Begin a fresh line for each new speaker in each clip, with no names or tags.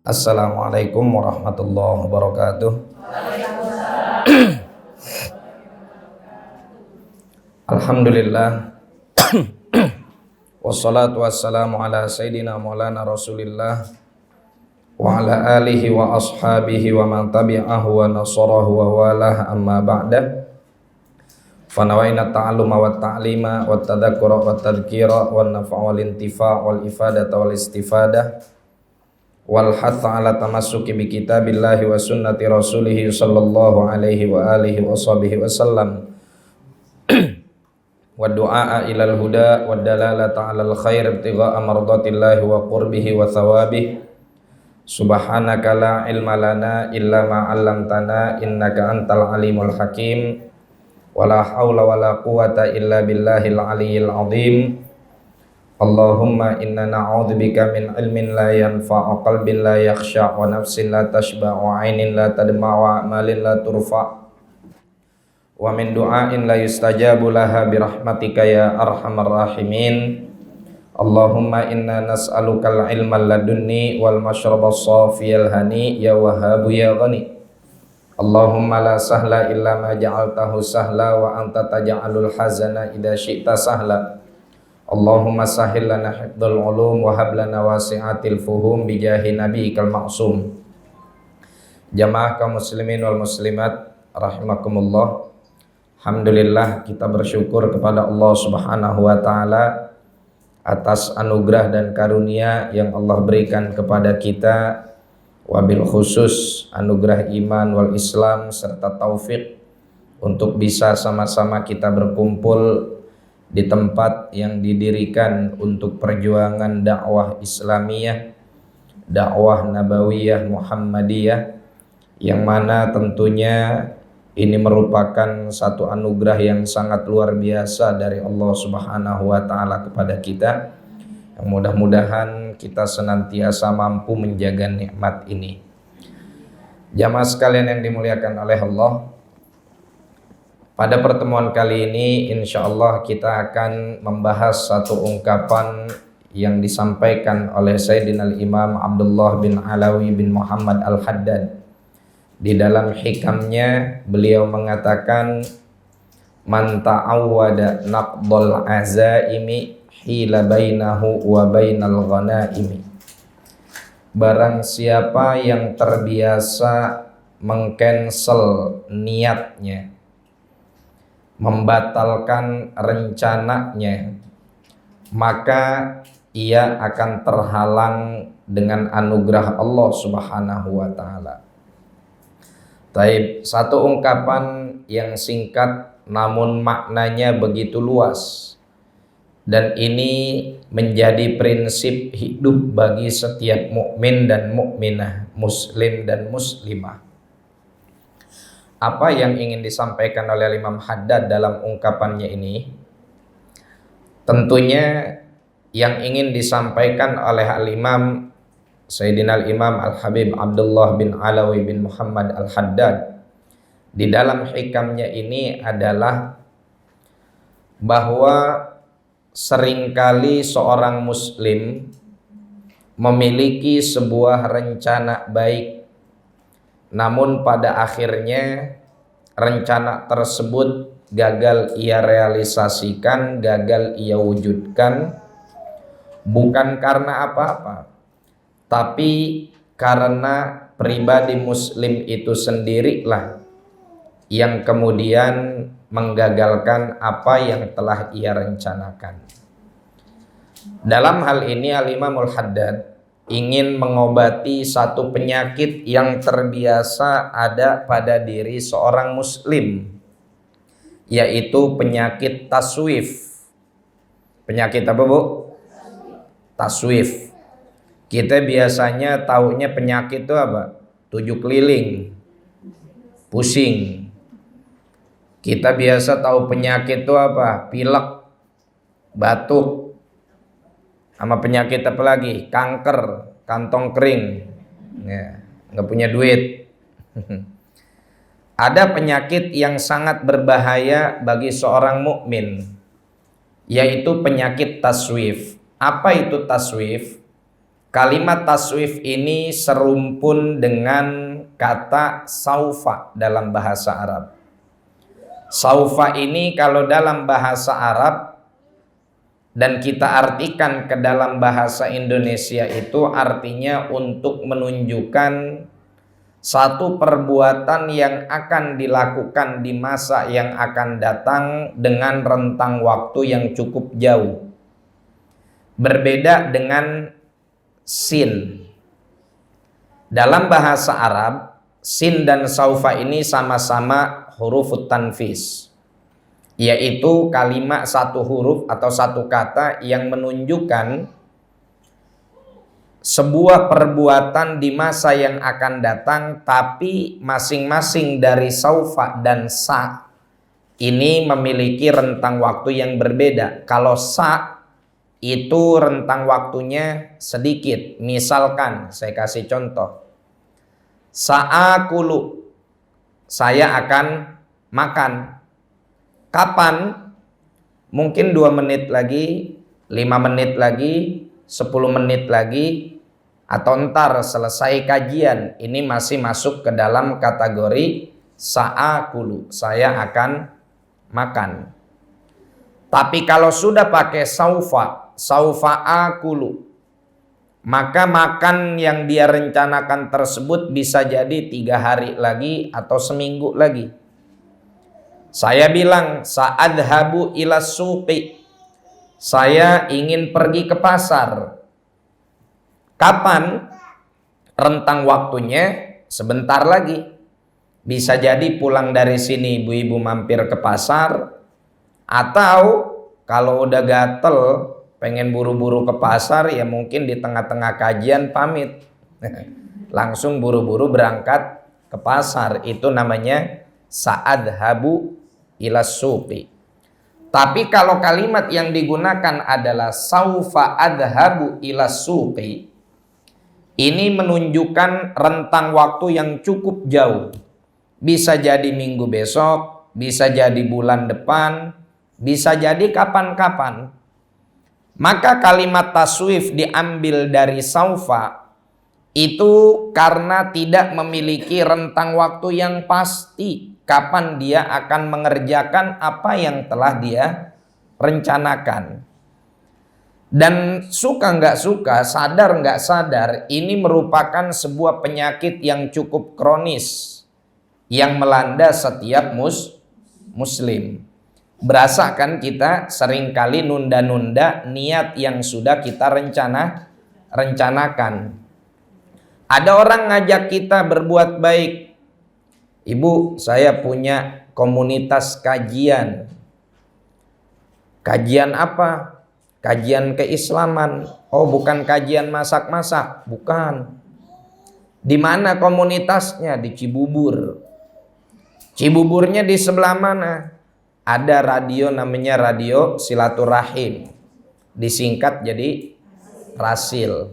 Assalamualaikum warahmatullahi wabarakatuh. Alhamdulillah. Wassalatu wassalamu ala sayyidina maulana rasulillah wa ala alihi wa ashabihi wa man tabi'ahu wa nasarahu wa walah, amma ba'da. Fanawaina ta'alluma wa ta'lima wa tadhakkura wa tadhkira wa nafa' wal intifa' wal ifadata wal istifadah wal hatha ala tamassuki bi kitabillahi wa sunnati rasulih sallallahu alaihi wa alihi wa sahbihi wasallam wa du'a ilal huda wa dalalata alal khair ibtigha'a mardatillahi wa qurbihi wa thawabihi. Subhanaka la ilma lana illa ma 'allamtana innaka antal alimul hakim wa la haula wa la quwata illa billahil aliyyil azim. Allahumma inna na'udzubika min ilmin la yanfa'u, qalbin la yakhsha, wa nafsin la tashba', wa 'ainin la tadma', wa amalin la turfa', wa min du'ain la yustajabu laha birahmatika ya arhamar rahimin. Allahumma inna nas'aluka al-ilma ladunni wal mashraba as-safiyal hani ya wahhabu ya ghani. Allahumma la sahla illa ma ja'altahu sahla wa anta taj'alul hazana idza syi'ta sahla. Allahumma sahhil lana hifdzal ulum wa hab lana wasi'atil fuhum bi jahi nabiyikal ma'sum. Jamaah kaum muslimin wal muslimat rahimakumullah. Alhamdulillah, kita bersyukur kepada Allah Subhanahu wa taala atas anugerah dan karunia yang Allah berikan kepada kita, wabil khusus anugerah iman wal Islam serta taufik untuk bisa sama-sama kita berkumpul di tempat yang didirikan untuk perjuangan dakwah Islamiyah, dakwah Nabawiyah Muhammadiyah, yang mana tentunya ini merupakan satu anugerah yang sangat luar biasa dari Allah Subhanahu wa taala kepada kita. Yang mudah-mudahan kita senantiasa mampu menjaga nikmat ini. Jamaah sekalian yang dimuliakan oleh Allah, pada pertemuan kali ini insyaallah kita akan membahas satu ungkapan yang disampaikan oleh Sayyidina Imam Abdullah bin Alawi bin Muhammad Al-Haddad. Di dalam hikamnya beliau mengatakan, man ta'awwada naqdal azaimi hila bainahu wa bainal ghanaimi. Barang siapa yang terbiasa mengcancel niatnya, membatalkan rencananya, maka ia akan terhalang dengan anugerah Allah Subhanahu wa taala. Taib, satu ungkapan yang singkat namun maknanya begitu luas, dan ini menjadi prinsip hidup bagi setiap mukmin dan mukminah, muslim dan muslimah. Apa yang ingin disampaikan oleh Imam Haddad dalam ungkapannya ini? Tentunya yang ingin disampaikan oleh Al-Imam Sayyidina Al-Imam Al-Habib Abdullah bin Alawi bin Muhammad Al-Haddad di dalam hikamnya ini adalah bahwa seringkali seorang muslim memiliki sebuah rencana baik, namun pada akhirnya rencana tersebut gagal ia realisasikan, gagal ia wujudkan, bukan karena apa-apa, tapi karena pribadi muslim itu sendirilah yang kemudian menggagalkan apa yang telah ia rencanakan. Dalam hal ini Al-Imam Al-Haddad ingin mengobati satu penyakit yang terbiasa ada pada diri seorang muslim, yaitu penyakit taswif. Penyakit apa, Bu? Taswif. Kita biasanya taunya penyakit itu apa? 7 keliling, pusing. Kita biasa tahu penyakit itu apa? Pilek, batuk. Sama penyakit apa lagi? Kanker, kantong kering, ya, nggak punya duit. Ada penyakit yang sangat berbahaya bagi seorang mukmin, yaitu penyakit taswif. Apa itu taswif? Kalimat taswif ini serumpun dengan kata saufa dalam bahasa Arab. Saufa ini kalau dalam bahasa Arab dan kita artikan ke dalam bahasa Indonesia itu artinya untuk menunjukkan satu perbuatan yang akan dilakukan di masa yang akan datang dengan rentang waktu yang cukup jauh. Berbeda dengan sin. Dalam bahasa Arab, sin dan saufa ini sama-sama huruf tanfis, yaitu kalimat satu huruf atau satu kata yang menunjukkan sebuah perbuatan di masa yang akan datang, tapi masing-masing dari saufa dan sa ini memiliki rentang waktu yang berbeda. Kalau sa itu rentang waktunya sedikit. Misalkan saya kasih contoh, sa'akulu, saya akan makan. Kapan? Mungkin 2 menit lagi, 5 menit lagi, 10 menit lagi, atau ntar selesai kajian. Ini masih masuk ke dalam kategori sa'akulu, saya akan makan. Tapi kalau sudah pakai saufa akulu, maka makan yang dia rencanakan tersebut bisa jadi 3 hari lagi atau seminggu lagi. Saya bilang sa'adhabu ila suqi, saya ingin pergi ke pasar. Kapan? Rentang waktunya sebentar lagi. Bisa jadi pulang dari sini ibu-ibu mampir ke pasar, atau kalau udah gatel pengen buru-buru ke pasar, ya mungkin di tengah-tengah kajian pamit langsung buru-buru berangkat ke pasar. Itu namanya sa'adhabu ila suqi. Tapi kalau kalimat yang digunakan adalah saufa adhabu ila suqi, ini menunjukkan rentang waktu yang cukup jauh. Bisa jadi minggu besok, bisa jadi bulan depan, bisa jadi kapan-kapan. Maka kalimat taswif diambil dari saufa itu karena tidak memiliki rentang waktu yang pasti kapan dia akan mengerjakan apa yang telah dia rencanakan. Dan suka nggak suka, sadar nggak sadar, ini merupakan sebuah penyakit yang cukup kronis yang melanda setiap muslim. Berasa kan kita seringkali nunda-nunda niat yang sudah kita rencanakan. Ada orang ngajak kita berbuat baik. Ibu, saya punya komunitas kajian. Kajian apa? Kajian keislaman. Oh, bukan kajian masak-masak, bukan. Di mana komunitasnya? Di Cibubur. Cibuburnya di sebelah mana? Ada radio namanya Radio Silaturahim. Disingkat jadi Rasil.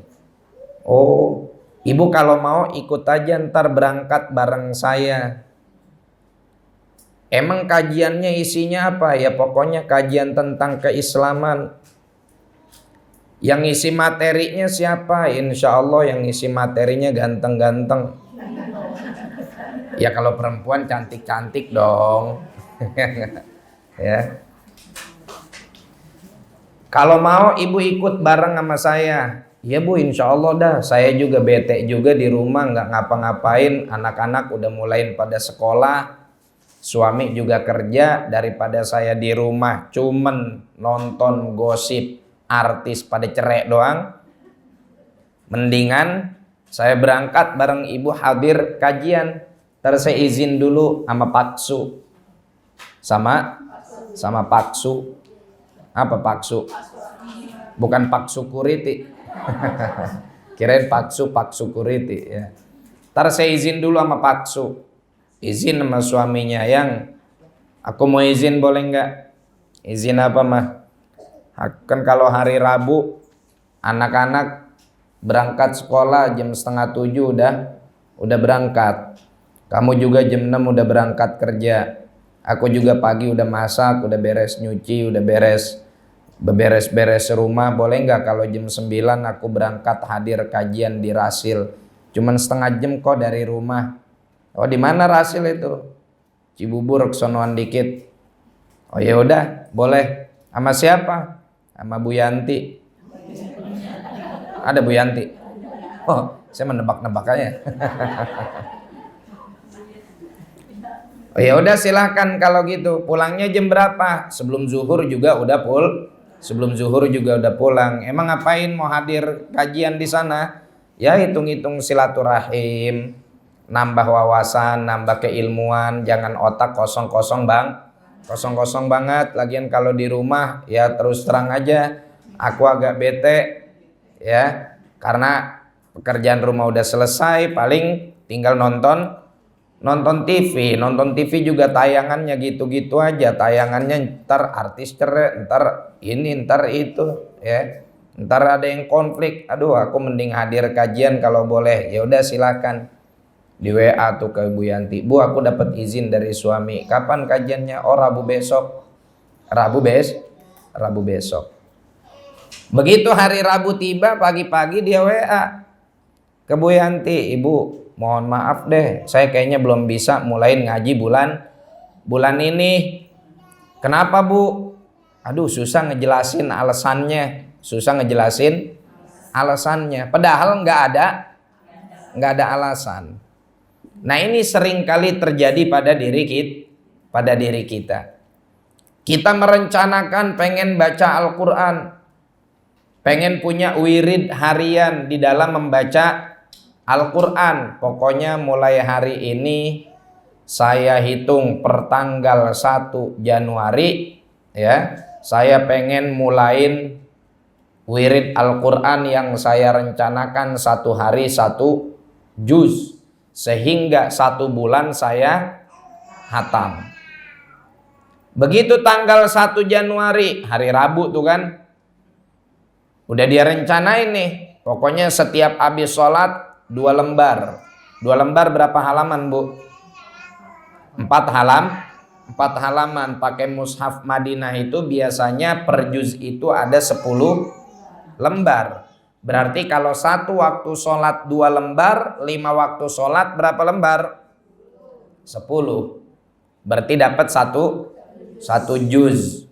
Oh, ibu kalau mau ikut aja, ntar berangkat bareng saya. Emang kajiannya isinya apa? Ya pokoknya kajian tentang keislaman. Yang isi materinya siapa? Insya Allah yang isi materinya ganteng-ganteng. Ya kalau perempuan cantik-cantik dong. Ya. Kalau mau ibu ikut bareng sama saya. Ya bu, insya Allah dah. Saya juga bete juga di rumah, nggak ngapa-ngapain. Anak-anak udah mulai pada sekolah. Suami juga kerja. Daripada saya di rumah cuman nonton gosip artis pada cerai doang, mendingan saya berangkat bareng ibu hadir kajian. Ntar saya izin dulu sama Paksu. Sama Paksu. Apa Paksu? Bukan Pak Security. Kirain Paksu Security ya. Ntar saya izin dulu sama Paksu. Izin sama suaminya, yang aku mau izin boleh nggak? Izin apa mah? Kan kalau hari Rabu anak-anak berangkat sekolah jam 6:30 udah berangkat. Kamu juga jam 6 udah berangkat kerja. Aku juga pagi udah masak, udah beres nyuci, udah beres beberes-beres rumah, boleh nggak kalau jam 9 aku berangkat hadir kajian di Rasil, cuman setengah jam kok dari rumah. Oh, di mana Rasil itu? Cibubur, kesonoan dikit. Oh ya udah, boleh. Sama siapa? Sama Bu Yanti. Ada Bu Yanti. Oh, saya menebak-nebak aja. Oh ya udah, silahkan kalau gitu. Pulangnya jam berapa? Sebelum zuhur juga udah Sebelum zuhur juga udah pulang. Emang ngapain mau hadir kajian di sana? Ya hitung-hitung silaturahim, nambah wawasan, nambah keilmuan, jangan otak kosong-kosong bang. Kosong-kosong banget. Lagian kalau di rumah ya terus terang aja, aku agak bete ya, karena pekerjaan rumah udah selesai, paling tinggal nonton TV. Nonton TV juga tayangannya gitu-gitu aja. Tayangannya ntar artis cerai, ntar ini, ntar itu ya. Ntar ada yang konflik. Aduh, aku mending hadir kajian kalau boleh. Ya udah silakan. Di WA tuh ke Bu Yanti. Bu, aku dapat izin dari suami. Kapan kajiannya? Oh, Rabu besok. Rabu besok. Begitu hari Rabu tiba, pagi-pagi dia WA ke Bu Yanti. Ibu, mohon maaf deh, saya kayaknya belum bisa mulain ngaji bulan ini. Kenapa Bu? Aduh, susah ngejelasin alasannya. Padahal nggak ada alasan. Nah, ini sering kali terjadi pada diri kita. Kita merencanakan pengen baca Al-Quran, pengen punya wirid harian di dalam membaca Al-Quran. Pokoknya mulai hari ini saya hitung per tanggal 1 Januari ya, saya pengen mulain wirid Al-Quran yang saya rencanakan 1 hari 1 juz, sehingga 1 bulan saya hatam. Begitu tanggal 1 Januari, hari Rabu tuh kan, udah dia rencanain nih, pokoknya setiap habis sholat 2 lembar. 2 lembar berapa halaman Bu? 4 halaman. Pakai mushaf Madinah itu biasanya per juz itu ada 10 lembar. Berarti kalau 1 waktu sholat 2 lembar, 5 waktu sholat berapa lembar? 10. Berarti dapat 1 juz.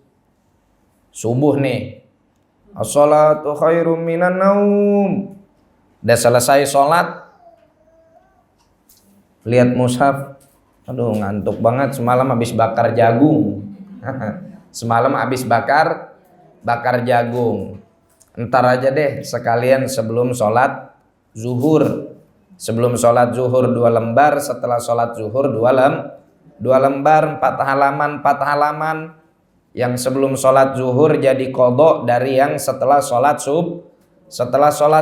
Subuh nih, as-salatu khairum minan naum. Udah selesai sholat, lihat mushaf, aduh ngantuk banget, semalam habis bakar jagung. Ntar aja deh sekalian sebelum sholat zuhur. Sebelum sholat zuhur 2 lembar, setelah sholat zuhur 2 lembar, 4 halaman. Yang sebelum sholat zuhur jadi qadha dari yang setelah sholat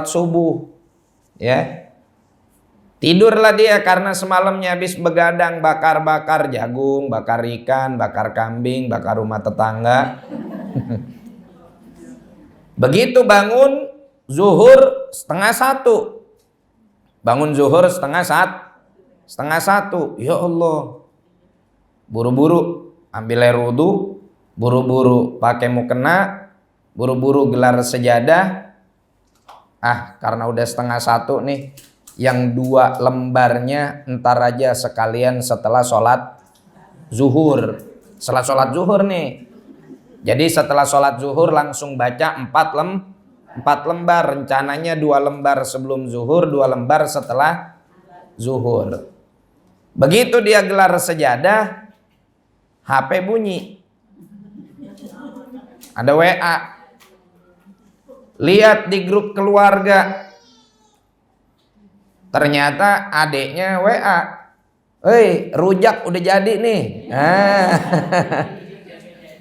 subuh ya. Tidurlah dia karena semalamnya habis begadang, bakar jagung, bakar ikan, bakar kambing, bakar rumah tetangga. Begitu bangun zuhur 12:30. Bangun zuhur setengah satu. Ya Allah. Buru-buru ambil air wudu, buru-buru pakai mukena, buru-buru gelar sejadah. Karena udah 12:30 nih, yang 2 lembarnya entar aja sekalian setelah sholat zuhur. Setelah sholat zuhur nih. Jadi setelah sholat zuhur langsung baca 4 lembar. Rencananya 2 lembar sebelum zuhur, 2 lembar setelah zuhur. Begitu dia gelar sejadah, HP bunyi. Ada WA. Lihat di grup keluarga. Ternyata adiknya WA. Hei, rujak udah jadi nih.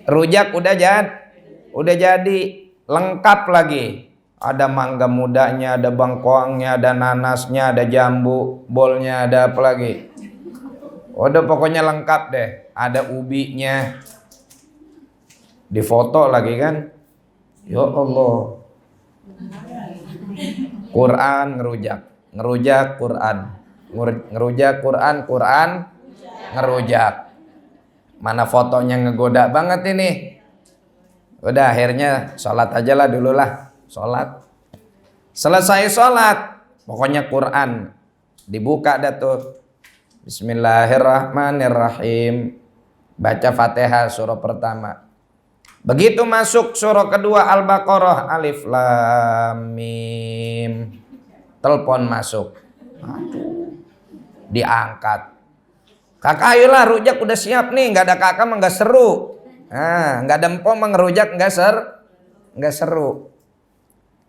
Rujak udah jadi, lengkap lagi. Ada mangga mudanya, ada bangkoangnya, ada nanasnya, ada jambu, bolnya, ada apa lagi. Udah pokoknya lengkap deh. Ada ubinya. Difoto lagi kan. Ya Allah. Quran ngerujak Quran. Ngerujak Quran ngerujak. Mana fotonya ngegoda banget ini. Udah akhirnya sholat aja lah dulu lah. Sholat. Selesai sholat, pokoknya Quran dibuka dah tuh. Bismillahirrahmanirrahim. Baca Fatihah surah pertama. Begitu masuk surah kedua Al-Baqarah, Alif Lam Mim. Telepon masuk. Aduh. Diangkat. Kakak ayolah rujak udah siap nih, nggak ada kakak mah nggak seru. Nah, nggak ada empom mah ngerujak nggak seru.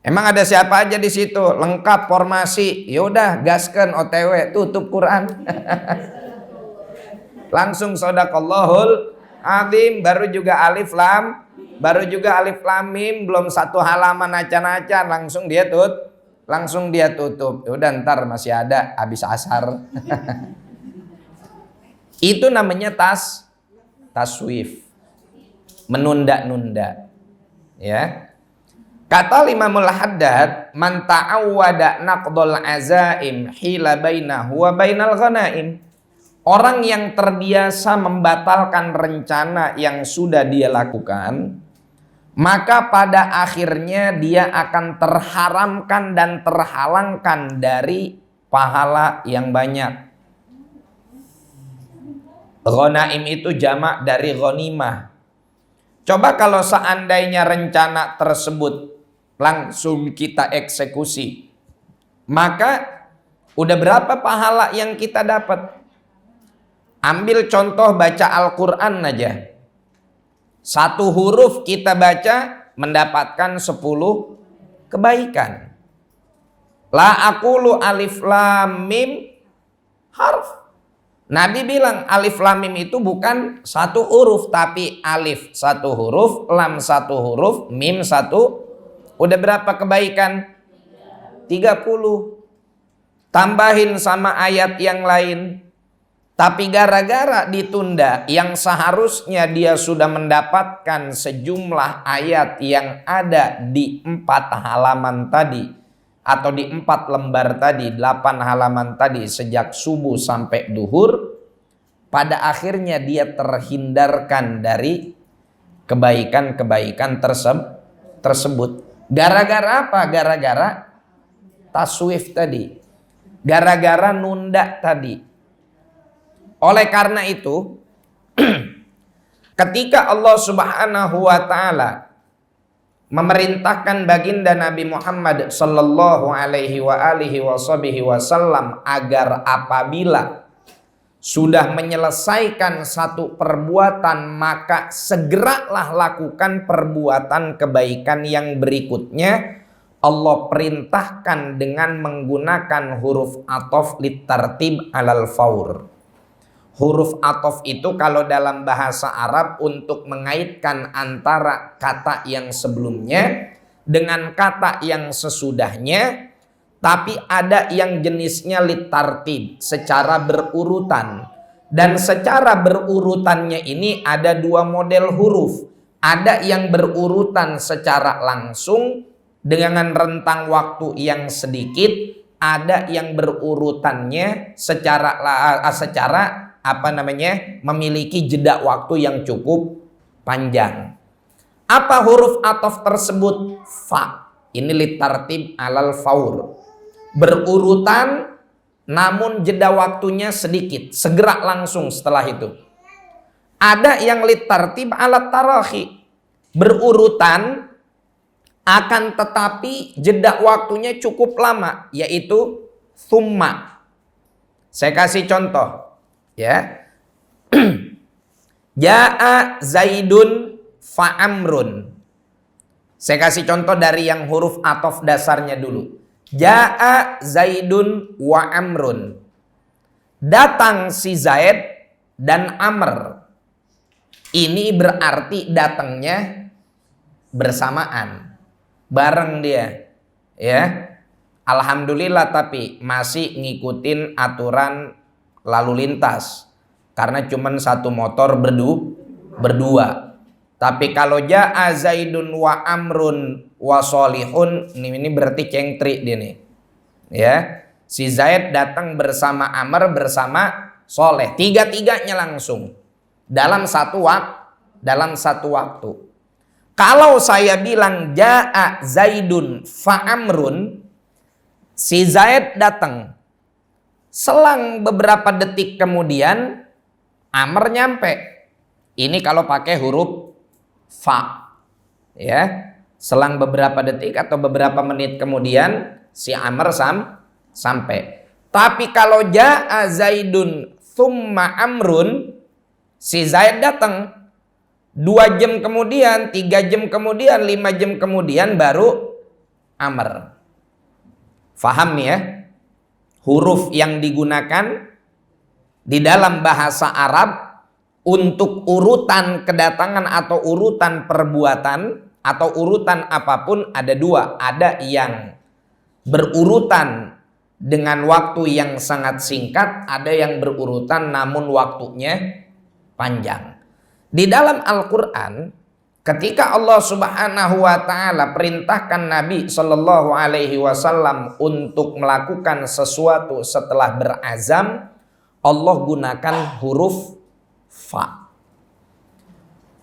Emang ada siapa aja di situ? Lengkap formasi. Yaudah gaskan OTW tutup Quran. Langsung shadaqallahul azim, baru juga Alif Lam Mim, belum satu halaman acan-acan langsung dia tutup. Udah ntar masih ada habis asar. Itu namanya taswif. Menunda-nunda. Ya. Kata Imamul Haddad, man ta'awwada naqdul azaim hila bainahu wa bainal ghanaim. Orang yang terbiasa membatalkan rencana yang sudah dia lakukan, maka pada akhirnya dia akan terharamkan dan terhalangkan dari pahala yang banyak. Ghanaim itu jamak dari ghanimah. Coba kalau seandainya rencana tersebut langsung kita eksekusi, maka udah berapa pahala yang kita dapat? Ambil contoh baca Al-Quran aja. Satu huruf kita baca mendapatkan 10 kebaikan. La aqulu alif lam mim harf. Nabi bilang alif lam mim itu bukan satu huruf, tapi alif satu huruf, lam satu huruf, mim satu. Udah berapa kebaikan? 30. Tambahin sama ayat yang lain. Tapi gara-gara ditunda, yang seharusnya dia sudah mendapatkan sejumlah ayat yang ada di 4 halaman tadi, atau di 4 lembar tadi, 8 halaman tadi sejak subuh sampai duhur, pada akhirnya dia terhindarkan dari kebaikan-kebaikan tersebut. Gara-gara apa? Gara-gara taswif tadi. Gara-gara nunda tadi. Oleh karena itu, ketika Allah Subhanahu wa taala memerintahkan baginda Nabi Muhammad sallallahu alaihi wasallam agar apabila sudah menyelesaikan satu perbuatan maka segeralah lakukan perbuatan kebaikan yang berikutnya, Allah perintahkan dengan menggunakan huruf athof litartib alal faur. Huruf athof itu kalau dalam bahasa Arab untuk mengaitkan antara kata yang sebelumnya dengan kata yang sesudahnya, tapi ada yang jenisnya litartib, secara berurutan. Dan secara berurutannya ini ada 2 model huruf. Ada yang berurutan secara langsung dengan rentang waktu yang sedikit, ada yang berurutannya secara memiliki jeda waktu yang cukup panjang. Apa huruf athof tersebut? Fa. Ini litartib alal faur. Berurutan namun jeda waktunya sedikit, segera langsung setelah itu. Ada yang litartib alat tarahi. Berurutan akan tetapi jeda waktunya cukup lama, yaitu thumma. Saya kasih contoh. Ya, Ja'a Zaidun fa'amrun. Saya kasih contoh dari yang huruf athof dasarnya dulu. Ja'a Zaidun wa amrun. Datang si Zaid dan Amr. Ini berarti datangnya bersamaan, bareng dia. Ya, alhamdulillah tapi masih ngikutin aturan lalu lintas karena cuman satu motor berdua. Tapi kalau ja'a Zaidun wa amrun wa solihun, ini berarti cengtri dia nih. Ya, si Zaid datang bersama Amr bersama Soleh, tiga-tiganya langsung dalam satu waktu. Kalau saya bilang ja'a Zaidun fa'amrun, si Zaid datang. Selang beberapa detik kemudian Amr nyampe. Ini kalau pakai huruf fa. Ya. Selang beberapa detik atau beberapa menit kemudian si Amr sampai. Tapi kalau ja'a Zaidun thumma Amrun, si Zaid datang. 2 jam kemudian, 3 jam kemudian, 5 jam kemudian baru Amr. Faham nih ya? Huruf yang digunakan di dalam bahasa Arab untuk urutan kedatangan atau urutan perbuatan atau urutan apapun ada 2. Ada yang berurutan dengan waktu yang sangat singkat, ada yang berurutan namun waktunya panjang. Di dalam Al-Quran, ketika Allah Subhanahu wa Ta'ala perintahkan Nabi Shallallahu Alaihi Wasallam untuk melakukan sesuatu setelah berazam, Allah gunakan huruf fa.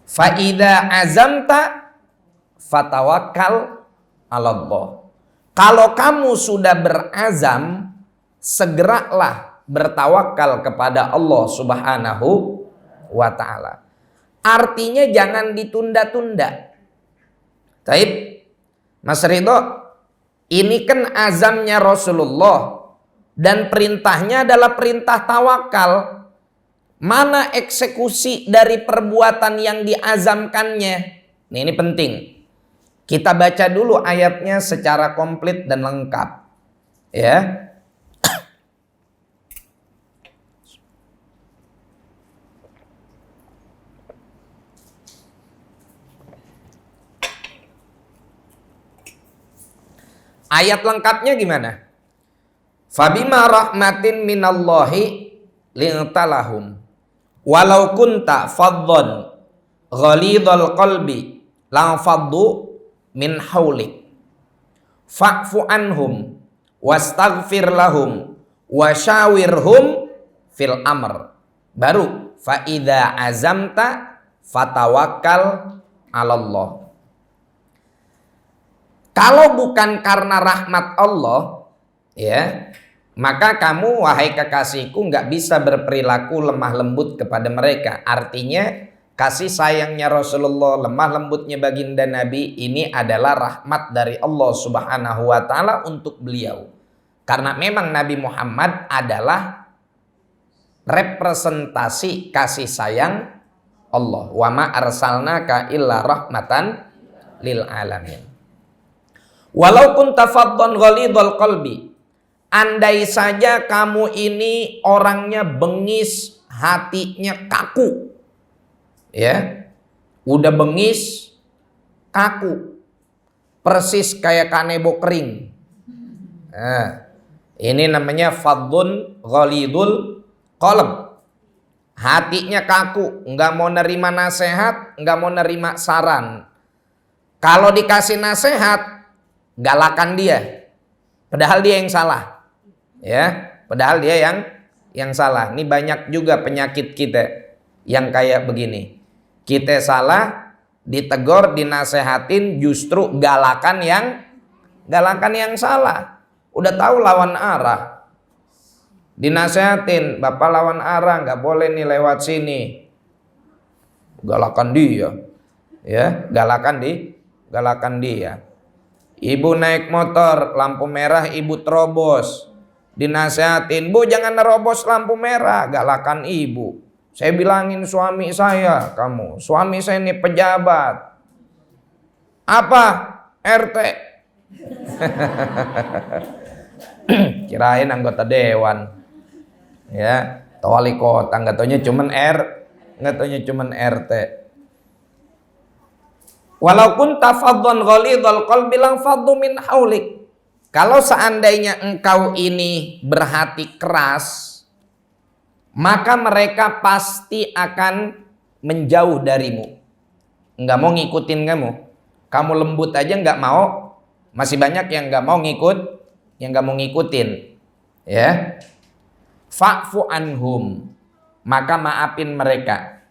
Fa'idha azamta fatawakkal 'ala Allah. Kalau kamu sudah berazam, segeralah bertawakal kepada Allah Subhanahu wa Ta'ala. Artinya jangan ditunda-tunda. Taib, Mas Ridho, ini kan azamnya Rasulullah dan perintahnya adalah perintah tawakal. Mana eksekusi dari perbuatan yang diazamkannya? Nah, ini penting. Kita baca dulu ayatnya secara komplit dan lengkap. Ya. Ayat lengkapnya gimana? Fabima rahmatin minallahi lintalahum walau kunta faddan ghalidhal qalbi lang faddu min haulik fa'fu anhum wastaghfir lahum wasyawirhum fil amr. Baru fa idza azamta fatawakkal 'alallah. Kalau bukan karena rahmat Allah, ya, maka kamu wahai kekasihku nggak bisa berperilaku lemah lembut kepada mereka. Artinya kasih sayangnya Rasulullah, lemah lembutnya baginda Nabi ini adalah rahmat dari Allah Subhanahu wa Ta'ala untuk beliau. Karena memang Nabi Muhammad adalah representasi kasih sayang Allah. Wa ma arsalnaka illa rahmatan lil alamin. Walaupun tafaddan ghalidhal qalbi, andai saja kamu ini orangnya bengis, hatinya kaku. Ya. Udah bengis, kaku. Persis kayak kanebo kering. Nah, ini namanya faddun ghalidhul qalb. Hatinya kaku, nggak mau nerima nasihat, nggak mau nerima saran. Kalau dikasih nasihat, galakan dia, padahal dia yang salah, ya, padahal dia yang salah. Ini banyak juga penyakit kita yang kayak begini. Kita salah, ditegur, dinasehatin, justru galakan yang salah. Udah tahu lawan arah, dinasehatin, bapak lawan arah, nggak boleh nih lewat sini, galakan dia, ya, galakan dia. Ibu naik motor, lampu merah ibu terobos. Dinasehatin, bu jangan nerobos lampu merah. Galakan ibu. Saya bilangin suami saya, kamu. Suami saya ini pejabat. Apa? RT. Kirain anggota dewan. Ya, wali kota. Nggak taunya cuman RT. Walaupun tafadhon ghalidhal qalbi lang faddu min haulik. Kalau seandainya engkau ini berhati keras, maka mereka pasti akan menjauh darimu. Enggak mau ngikutin kamu. Kamu lembut aja enggak mau, masih banyak yang enggak mau ngikutin. Ya. Fa'fu anhum. Maka maafin mereka.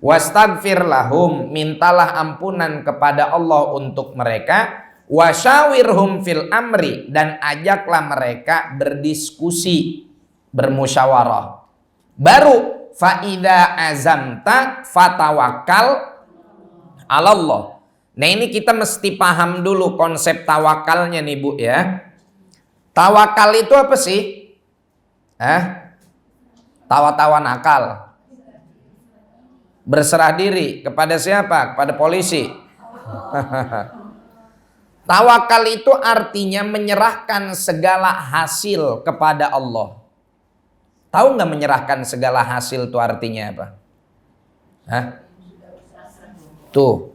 Wastaghfir lahum, mintalah ampunan kepada Allah untuk mereka. Wasyawirhum fil amri, dan ajaklah mereka berdiskusi, bermusyawarah. Baru faida azamta fatawakkal 'alallah. Nah, ini kita mesti paham dulu konsep tawakalnya nih Bu ya. Tawakal itu apa sih? Tawa-tawa nakal. Berserah diri kepada siapa? Kepada polisi. Tawakal itu artinya menyerahkan segala hasil kepada Allah. Tahu nggak menyerahkan segala hasil itu artinya apa? Tuh,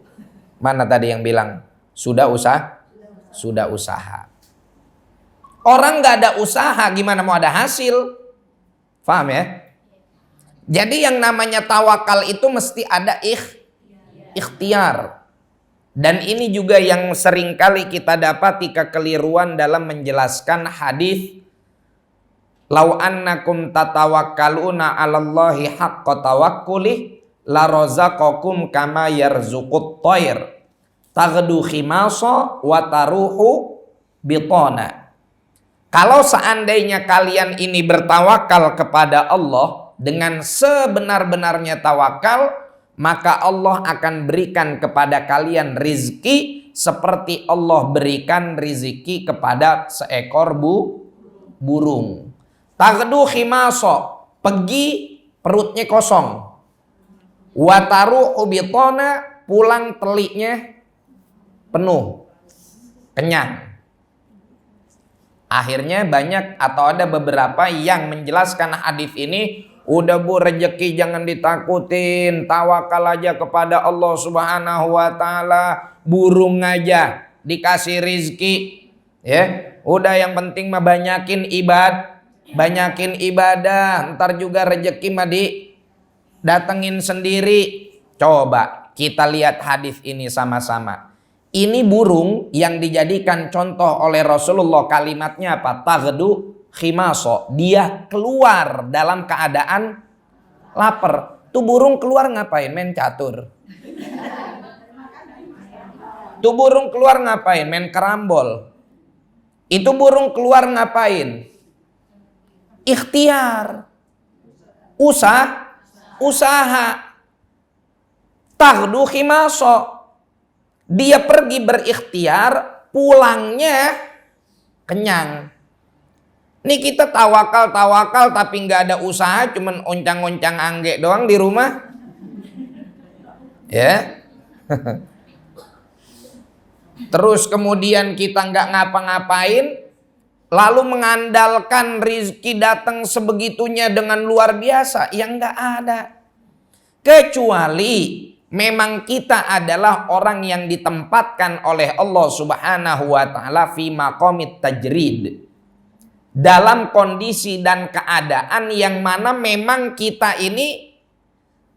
mana tadi yang bilang sudah usaha? Sudah usaha. Orang nggak ada usaha, gimana mau ada hasil? Paham ya? Jadi yang namanya tawakal itu mesti ada ikhtiar. Dan ini juga yang seringkali kita dapati kekeliruan dalam menjelaskan hadis. Lau annakum tatawakkaluna 'alallahi haqqa tawakkuli la razaqakum kama yarzuqut thair taghdu khimasa wa taruhu bitana. Kalau seandainya kalian ini bertawakal kepada Allah dengan sebenar-benarnya tawakal, maka Allah akan berikan kepada kalian rizki seperti Allah berikan rizki kepada seekor burung. Taghdu khimaso, pergi perutnya kosong. Wataru ubitona, pulang teliknya penuh, kenyang. Akhirnya banyak atau ada beberapa yang menjelaskan hadis ini, udah Bu, rezeki jangan ditakutin, tawakal aja kepada Allah Subhanahu wa taala, burung aja dikasih rizki, ya. Udah yang penting mah banyakin ibadah, ntar juga rezeki mah datengin sendiri. Coba kita lihat hadis ini sama-sama. Ini burung yang dijadikan contoh oleh Rasulullah, kalimatnya apa? Taghdu khimaso, dia keluar dalam keadaan lapar. Tuh burung keluar ngapain? Main catur. Tuh burung keluar ngapain? Main kerambol. Itu burung keluar ngapain? Ikhtiar. Usaha. Taghdu khimaso, dia pergi berikhtiar, pulangnya kenyang. Nih kita tawakal tapi nggak ada usaha, cuman oncang-oncang angge doang di rumah. Ya. Terus kemudian kita nggak ngapa-ngapain, lalu mengandalkan rizki datang sebegitunya dengan luar biasa, yang nggak ada. Kecuali memang kita adalah orang yang ditempatkan oleh Allah Subhanahu wa taala fi maqamit tajrid, dalam kondisi dan keadaan yang mana memang kita ini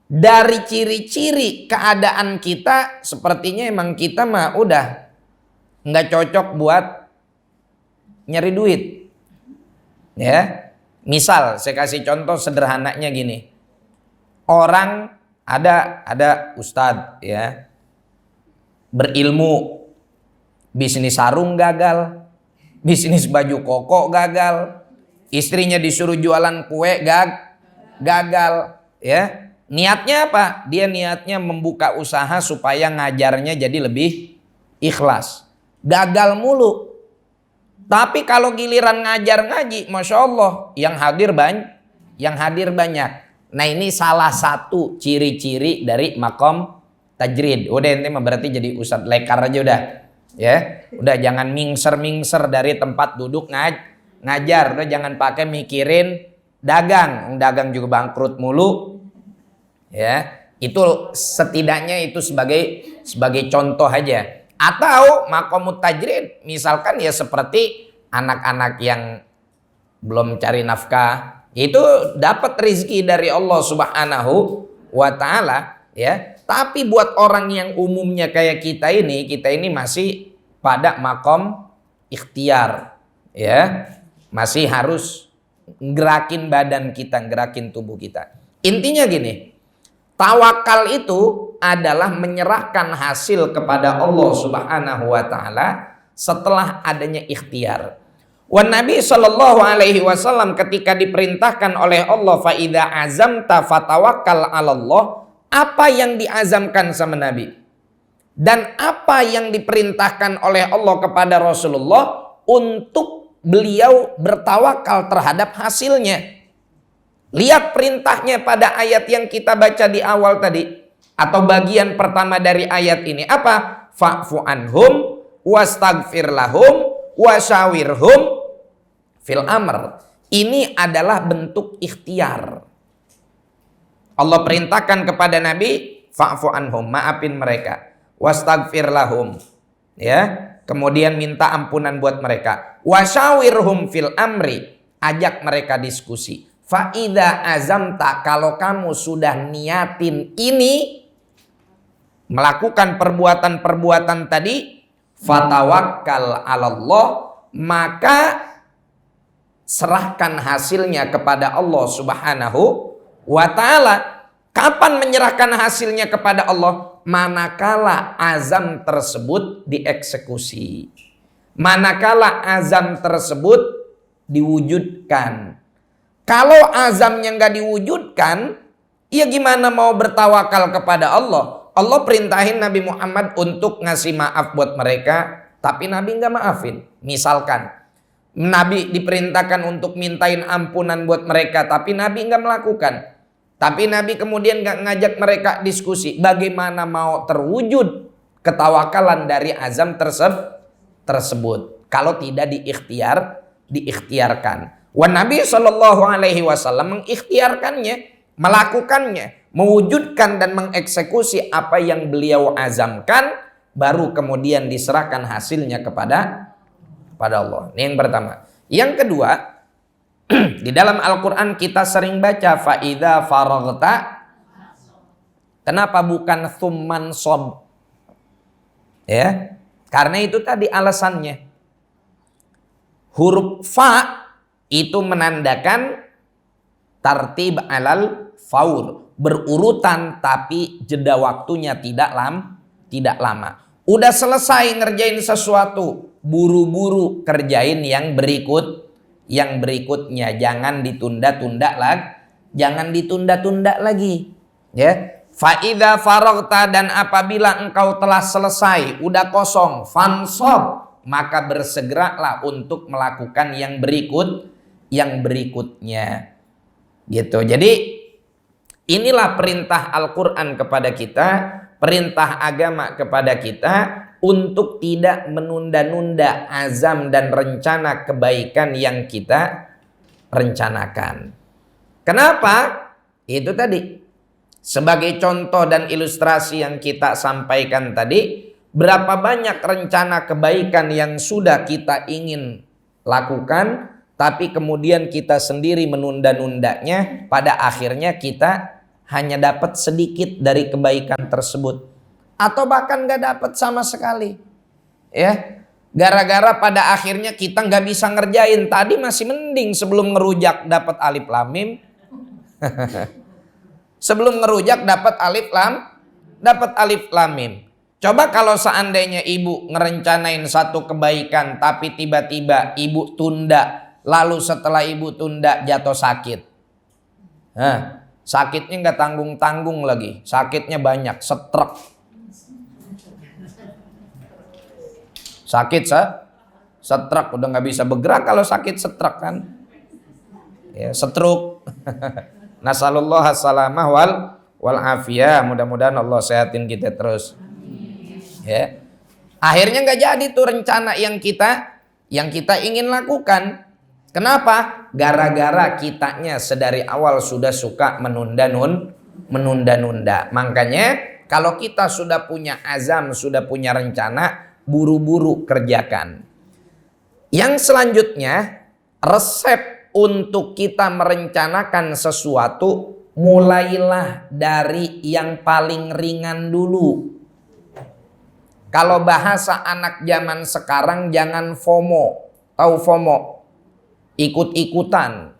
dari ciri-ciri keadaan kita sepertinya emang kita mah udah nggak cocok buat nyari duit. Ya, misal saya kasih contoh sederhananya gini. Orang ada ustadz ya, berilmu, bisnis sarung gagal, bisnis baju koko gagal, istrinya disuruh jualan kue gagal, ya. Niatnya apa? Dia niatnya membuka usaha supaya ngajarnya jadi lebih ikhlas. Gagal mulu. Tapi kalau giliran ngajar ngaji, masya Allah, yang hadir banyak. Nah, ini salah satu ciri-ciri dari makom tajrid. Udah ente mah berarti jadi ustadz lekar aja udah. Ya, udah jangan mingser dari tempat duduk ngajar. Udah jangan pakai mikirin dagang juga bangkrut mulu. Ya, itu setidaknya itu sebagai contoh aja. Atau makomut tajrid misalkan ya seperti anak-anak yang belum cari nafkah, itu dapat rizki dari Allah Subhanahu wa taala, ya. Tapi buat orang yang umumnya kayak kita ini masih pada makom ikhtiar, ya. Masih harus gerakin badan kita, gerakin tubuh kita. Intinya gini, Tawakal itu adalah menyerahkan hasil kepada Allah Subhanahu wa taala setelah adanya ikhtiar. Wan Nabi sallallahu alaihi wasallam ketika diperintahkan oleh Allah fa idza azamta fatawakkal 'alallah, apa yang diazamkan sama Nabi dan apa yang diperintahkan oleh Allah kepada Rasulullah untuk beliau bertawakal terhadap hasilnya. Lihat perintahnya pada ayat yang kita baca di awal tadi, atau bagian pertama dari ayat ini apa? Fa'fu anhum wastaghfir lahum wasyawirhum fil amr. Ini adalah bentuk ikhtiar. Allah perintahkan kepada Nabi, fa'fu anhum, maafin mereka, wastaghfir lahum, ya, kemudian minta ampunan buat mereka, wasyawirhum fil amri, ajak mereka diskusi. Fa'idha azamta, kalau kamu sudah niatin ini, melakukan perbuatan-perbuatan tadi, fatawakkal 'alallah, maka serahkan hasilnya kepada Allah Subhanahu wa ta'ala. Kapan menyerahkan hasilnya kepada Allah? Manakala azam tersebut dieksekusi, manakala azam tersebut diwujudkan. Kalau azamnya nggak diwujudkan, ya gimana mau bertawakal kepada Allah? Allah perintahin Nabi Muhammad untuk ngasih maaf buat mereka, tapi Nabi nggak maafin. Misalkan Nabi diperintahkan untuk mintain ampunan buat mereka, tapi Nabi nggak melakukan. Tapi Nabi kemudian nggak ngajak mereka diskusi. Bagaimana mau terwujud ketawakalan dari azam tersebut kalau tidak diikhtiarkan? Wan Nabi Shallallahu Alaihi Wasallam mengikhtiarkannya, melakukannya, mewujudkan dan mengeksekusi apa yang beliau azamkan, baru kemudian diserahkan hasilnya kepada Allah. Ini yang pertama. Yang kedua, di dalam Al-Quran kita sering baca fa'idha faraghta. Kenapa bukan thumman sob? Ya, karena itu tadi alasannya. Huruf fa itu menandakan tartib alal faur, berurutan tapi jeda waktunya tidak lama. Udah selesai ngerjain sesuatu, buru-buru kerjain yang berikutnya, jangan ditunda-tunda lagi. Ya, fa idza faraghta, dan apabila engkau telah selesai, udah kosong, fansab, maka bersegeralah untuk melakukan yang berikutnya. Gitu. Jadi inilah perintah Al-Qur'an kepada kita, perintah agama kepada kita untuk tidak menunda-nunda azam dan rencana kebaikan yang kita rencanakan. Kenapa? Itu tadi. Sebagai contoh dan ilustrasi yang kita sampaikan tadi, berapa banyak rencana kebaikan yang sudah kita ingin lakukan, tapi kemudian kita sendiri menunda-nundanya, pada akhirnya kita hanya dapat sedikit dari kebaikan tersebut. Atau bahkan gak dapat sama sekali. Ya, gara-gara pada akhirnya kita gak bisa ngerjain. Tadi masih mending sebelum ngerujak dapat alif lam mim. Sebelum ngerujak dapat alif lam mim. Coba kalau seandainya ibu ngerencanain satu kebaikan tapi tiba-tiba ibu tunda, lalu setelah ibu tunda jatuh sakit. Nah, sakitnya nggak tanggung-tanggung lagi, sakitnya banyak, stroke. Sakit stroke, udah nggak bisa bergerak kalau sakit stroke kan. Ya, stroke. Nasallallahu as-salamah wal afiyah. Mudah-mudahan Allah sehatin kita terus. Ya. Akhirnya nggak jadi tuh rencana yang kita ingin lakukan. Kenapa? Gara-gara kitanya sedari awal sudah suka menunda-nunda. Makanya kalau kita sudah punya azam, sudah punya rencana, buru-buru kerjakan. Yang selanjutnya, resep untuk kita merencanakan sesuatu, mulailah dari yang paling ringan dulu. Kalau bahasa anak zaman sekarang, jangan FOMO. Tahu FOMO? Ikut-ikutan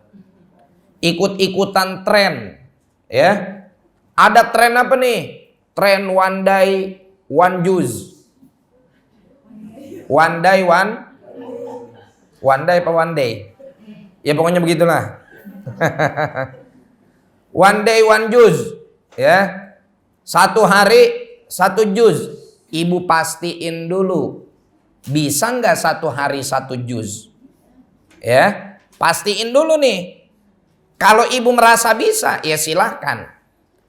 tren, ya. Ada tren apa nih? Tren one day, one juice. One day, one day apa one day? Ya pokoknya begitulah. One day, one juice. Ya. Satu hari, satu juz. Ibu pastiin dulu. Bisa nggak satu hari satu juz? Ya. Pastiin dulu nih. Kalau ibu merasa bisa, ya silahkan.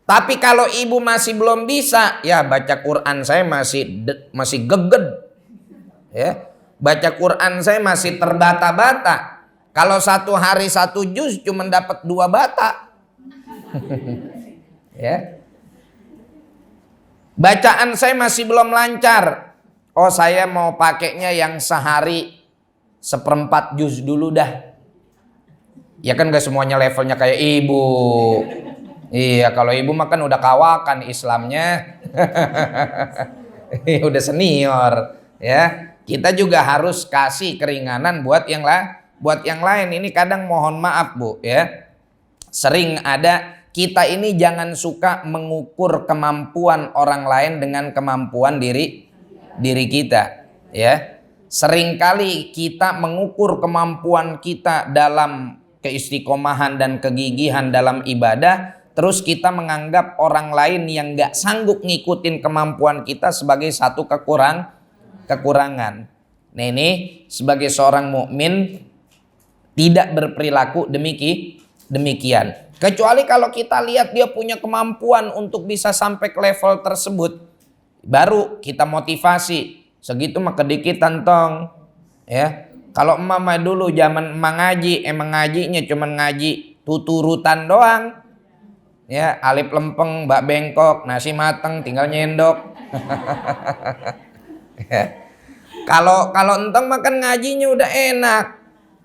Tapi kalau ibu masih belum bisa, ya baca Quran saya masih geged. Ya. Baca Quran saya masih terbata-bata. Kalau satu hari satu juz cuma dapat 2 bata. Ya. Bacaan saya masih belum lancar. Oh, saya mau pakainya yang sehari 1/4 juz dulu dah. Ya kan gak semuanya levelnya kayak ibu. Iya, kalau ibu mah kan udah kawakan Islamnya. Udah senior, ya. Kita juga harus kasih keringanan buat yang lain. Ini kadang mohon maaf, Bu, ya. Sering ada, kita ini jangan suka mengukur kemampuan orang lain dengan kemampuan diri kita, ya. Seringkali kita mengukur kemampuan kita dalam keistiqomahan dan kegigihan dalam ibadah, terus kita menganggap orang lain yang gak sanggup ngikutin kemampuan kita sebagai satu kekurangan. Nah, ini sebagai seorang mukmin tidak berperilaku demikian. Kecuali kalau kita lihat dia punya kemampuan untuk bisa sampai ke level tersebut, baru kita motivasi. Segitu mah kedikitan tong, ya. Kalau emak dulu zaman emak ngaji, emang ngajinya cuman ngaji tuturutan doang, ya. Alif lempeng, bak bengkok, nasi mateng, tinggal nyendok. Ya. Kalau entong makan ngajinya udah enak.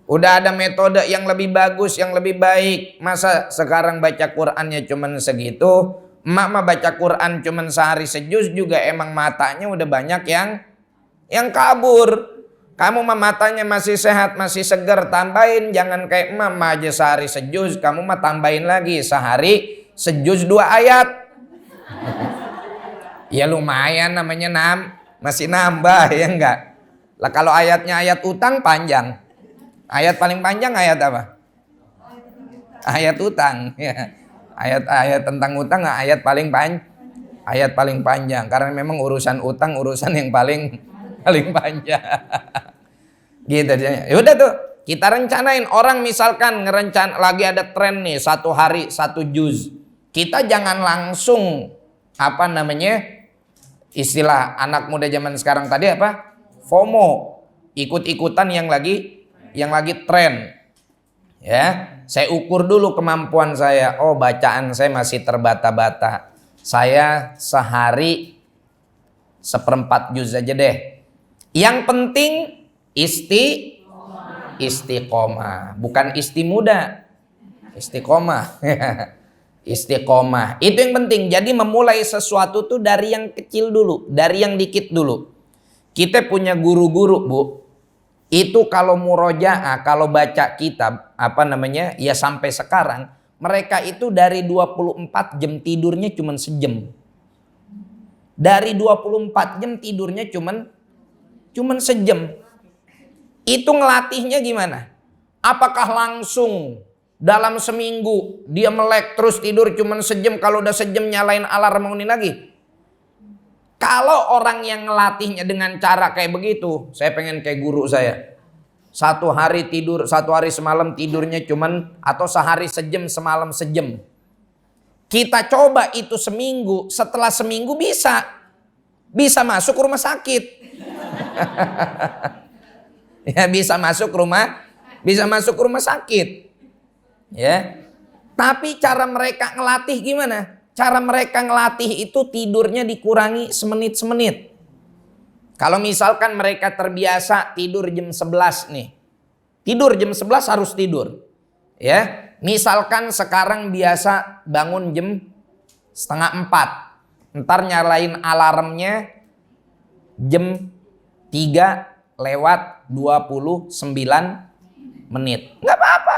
Udah ada metode yang lebih bagus, yang lebih baik. Masa sekarang baca Qur'annya cuman segitu? Emak mah baca Qur'an cuman sehari sejuz juga emang matanya udah banyak yang kabur. Kamu mah matanya masih sehat, masih seger, tambahin. Jangan kayak emak mah aja sehari sejuz, kamu mah tambahin lagi sehari sejuz 2 ayat. Ya lumayan namanya masih nambah, ya enggak? Lah kalau ayatnya ayat utang panjang. Ayat paling panjang ayat apa? Ayat utang, ya. Ayat tentang utang ayat paling panjang karena memang urusan utang urusan yang paling panjang. Gitu ya. Udah tuh, kita rencanain. Orang misalkan lagi ada tren nih 1 hari 1 juz. Kita jangan langsung istilah anak muda zaman sekarang tadi apa? FOMO, ikut-ikutan yang lagi tren. Ya, saya ukur dulu kemampuan saya. Oh, bacaan saya masih terbata-bata. Saya sehari 1/4 juz aja deh. Yang penting istiqomah, bukan muda. Istiqomah. Istiqomah. Itu yang penting. Jadi memulai sesuatu tuh dari yang kecil dulu, dari yang dikit dulu. Kita punya guru-guru, Bu. Itu kalau murojaah, kalau baca kitab, ya sampai sekarang, mereka itu dari 24 jam tidurnya cuma sejam. Dari 24 jam tidurnya cuma sejam. Itu ngelatihnya gimana? Apakah langsung dalam seminggu dia melek terus tidur cuma sejam, kalau udah sejam nyalain alarm bangunin lagi? Kalau orang yang ngelatihnya dengan cara kayak begitu, saya pengen kayak guru saya. 1 hari tidur, 1 hari semalam tidurnya atau sehari sejam semalam sejam. Kita coba itu seminggu, setelah seminggu bisa masuk rumah sakit. Ya, bisa masuk rumah sakit. Ya. Tapi cara mereka ngelatih gimana? Cara mereka ngelatih itu tidurnya dikurangi semenit-semenit. Kalau misalkan mereka terbiasa tidur jam 11 nih. Tidur jam 11 harus tidur. Ya. Misalkan sekarang biasa bangun jam 3:30. Ntar nyalain alarmnya jam 3:29. Nggak apa-apa.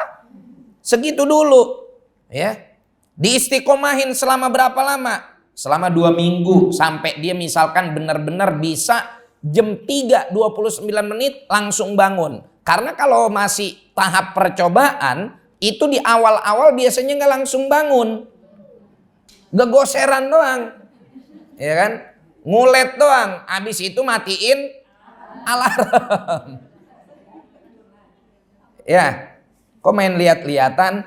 Segitu dulu. Ya. Diistiqomahin selama berapa lama? Selama 2 minggu sampai dia misalkan benar-benar bisa jam 3:29 langsung bangun. Karena kalau masih tahap percobaan itu di awal-awal biasanya nggak langsung bangun, gegoseran doang, ya kan? Ngulet doang, habis itu matiin alarm. Ya, kok main lihat-lihatan?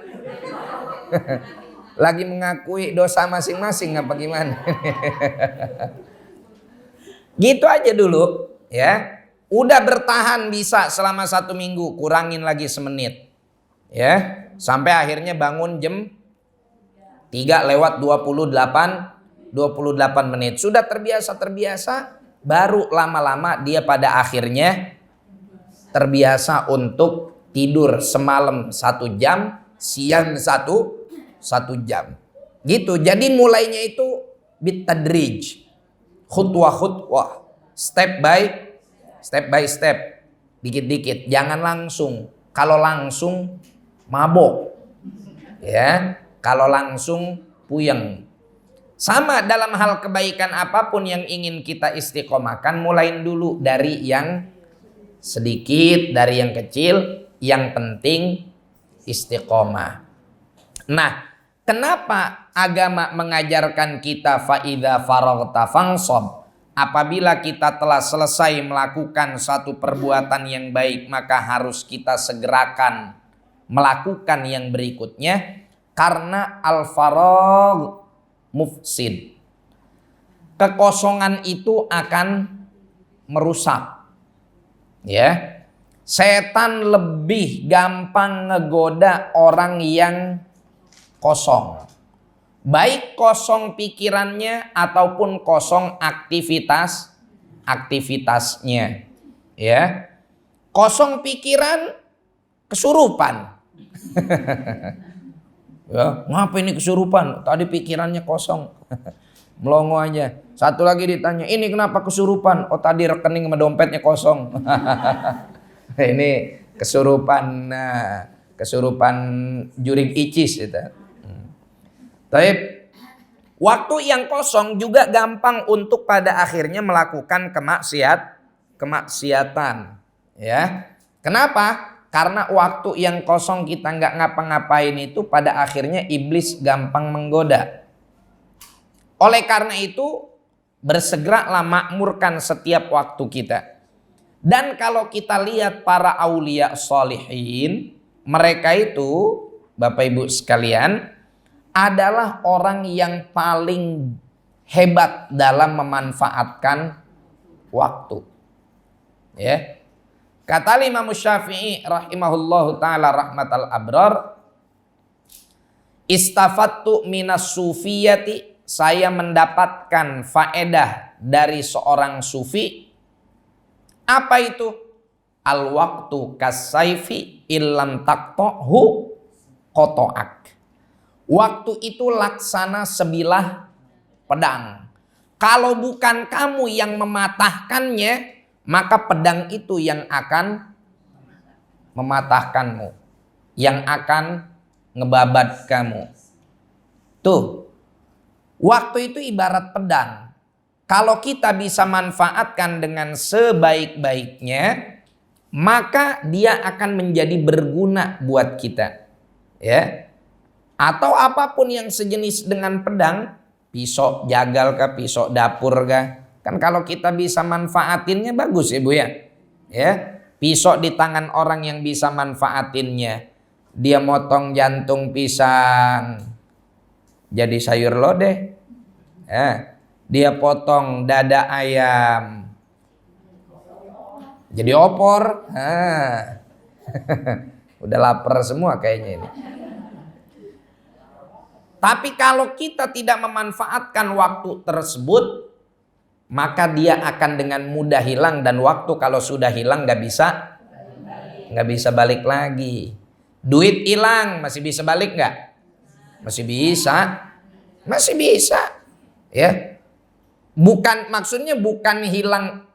Lagi mengakui dosa masing-masing apa gimana? Gitu aja dulu, ya. Udah bertahan bisa selama 1 minggu, kurangin lagi semenit, ya. Sampai akhirnya bangun jam 3:28 menit. Sudah terbiasa, baru lama-lama dia pada akhirnya terbiasa untuk tidur semalam 1 jam, siang 1 jam. Gitu. Jadi mulainya itu bitadrij, khutwah, step by step, dikit-dikit. Jangan langsung. Kalau langsung mabok, ya. Kalau langsung puyeng. Sama dalam hal kebaikan apapun yang ingin kita istiqomahkan, mulain dulu dari yang sedikit, dari yang kecil. Yang penting istiqomah. Nah, kenapa agama mengajarkan kita faidza faraghta fansab? Apabila kita telah selesai melakukan satu perbuatan yang baik, maka harus kita segerakan melakukan yang berikutnya. Karena al-faragh mufsid. Kekosongan itu akan merusak. Ya. Setan lebih gampang ngegoda orang yang kosong. Baik kosong pikirannya ataupun kosong aktivitasnya. Ya. Kosong pikiran, kesurupan. Ya, ngapa ini kesurupan? Tadi pikirannya kosong. Melongo aja. Satu lagi ditanya, ini kenapa kesurupan? Oh, tadi rekening sama dompetnya kosong. Ini kesurupan jurig icis itu. Tapi waktu yang kosong juga gampang untuk pada akhirnya melakukan kemaksiatan. Ya. Kenapa? Karena waktu yang kosong kita nggak ngapa-ngapain itu pada akhirnya iblis gampang menggoda. Oleh karena itu bersegeralah makmurkan setiap waktu kita. Dan kalau kita lihat para aulia sholihin, mereka itu Bapak Ibu sekalian adalah orang yang paling hebat dalam memanfaatkan waktu. Ya. Kata Imam Syafi'i rahimahullahu taala rahmatal abrar, istafattu minas sufiyati, saya mendapatkan faedah dari seorang sufi. Apa itu? Al waktu kasaifi illam taqtahu qata'ak. Waktu itu laksana sebilah pedang. Kalau bukan kamu yang mematahkannya, maka pedang itu yang akan mematahkanmu, yang akan ngebabat kamu. Tuh, waktu itu ibarat pedang. Kalau kita bisa manfaatkan dengan sebaik-baiknya, maka dia akan menjadi berguna buat kita. Ya. Atau apapun yang sejenis dengan pedang, pisau jagal kah, pisau dapur kah. Kan kalau kita bisa manfaatinnya bagus ya Bu ya. Ya. Pisau di tangan orang yang bisa manfaatinnya. Dia motong jantung pisang jadi sayur lodeh. Ya. Dia potong dada ayam jadi opor. Udah lapar semua kayaknya ini. Tapi kalau kita tidak memanfaatkan waktu tersebut, maka dia akan dengan mudah hilang. Dan waktu kalau sudah hilang nggak bisa balik lagi. Duit hilang masih bisa balik nggak? Masih bisa. Ya. Maksudnya bukan hilang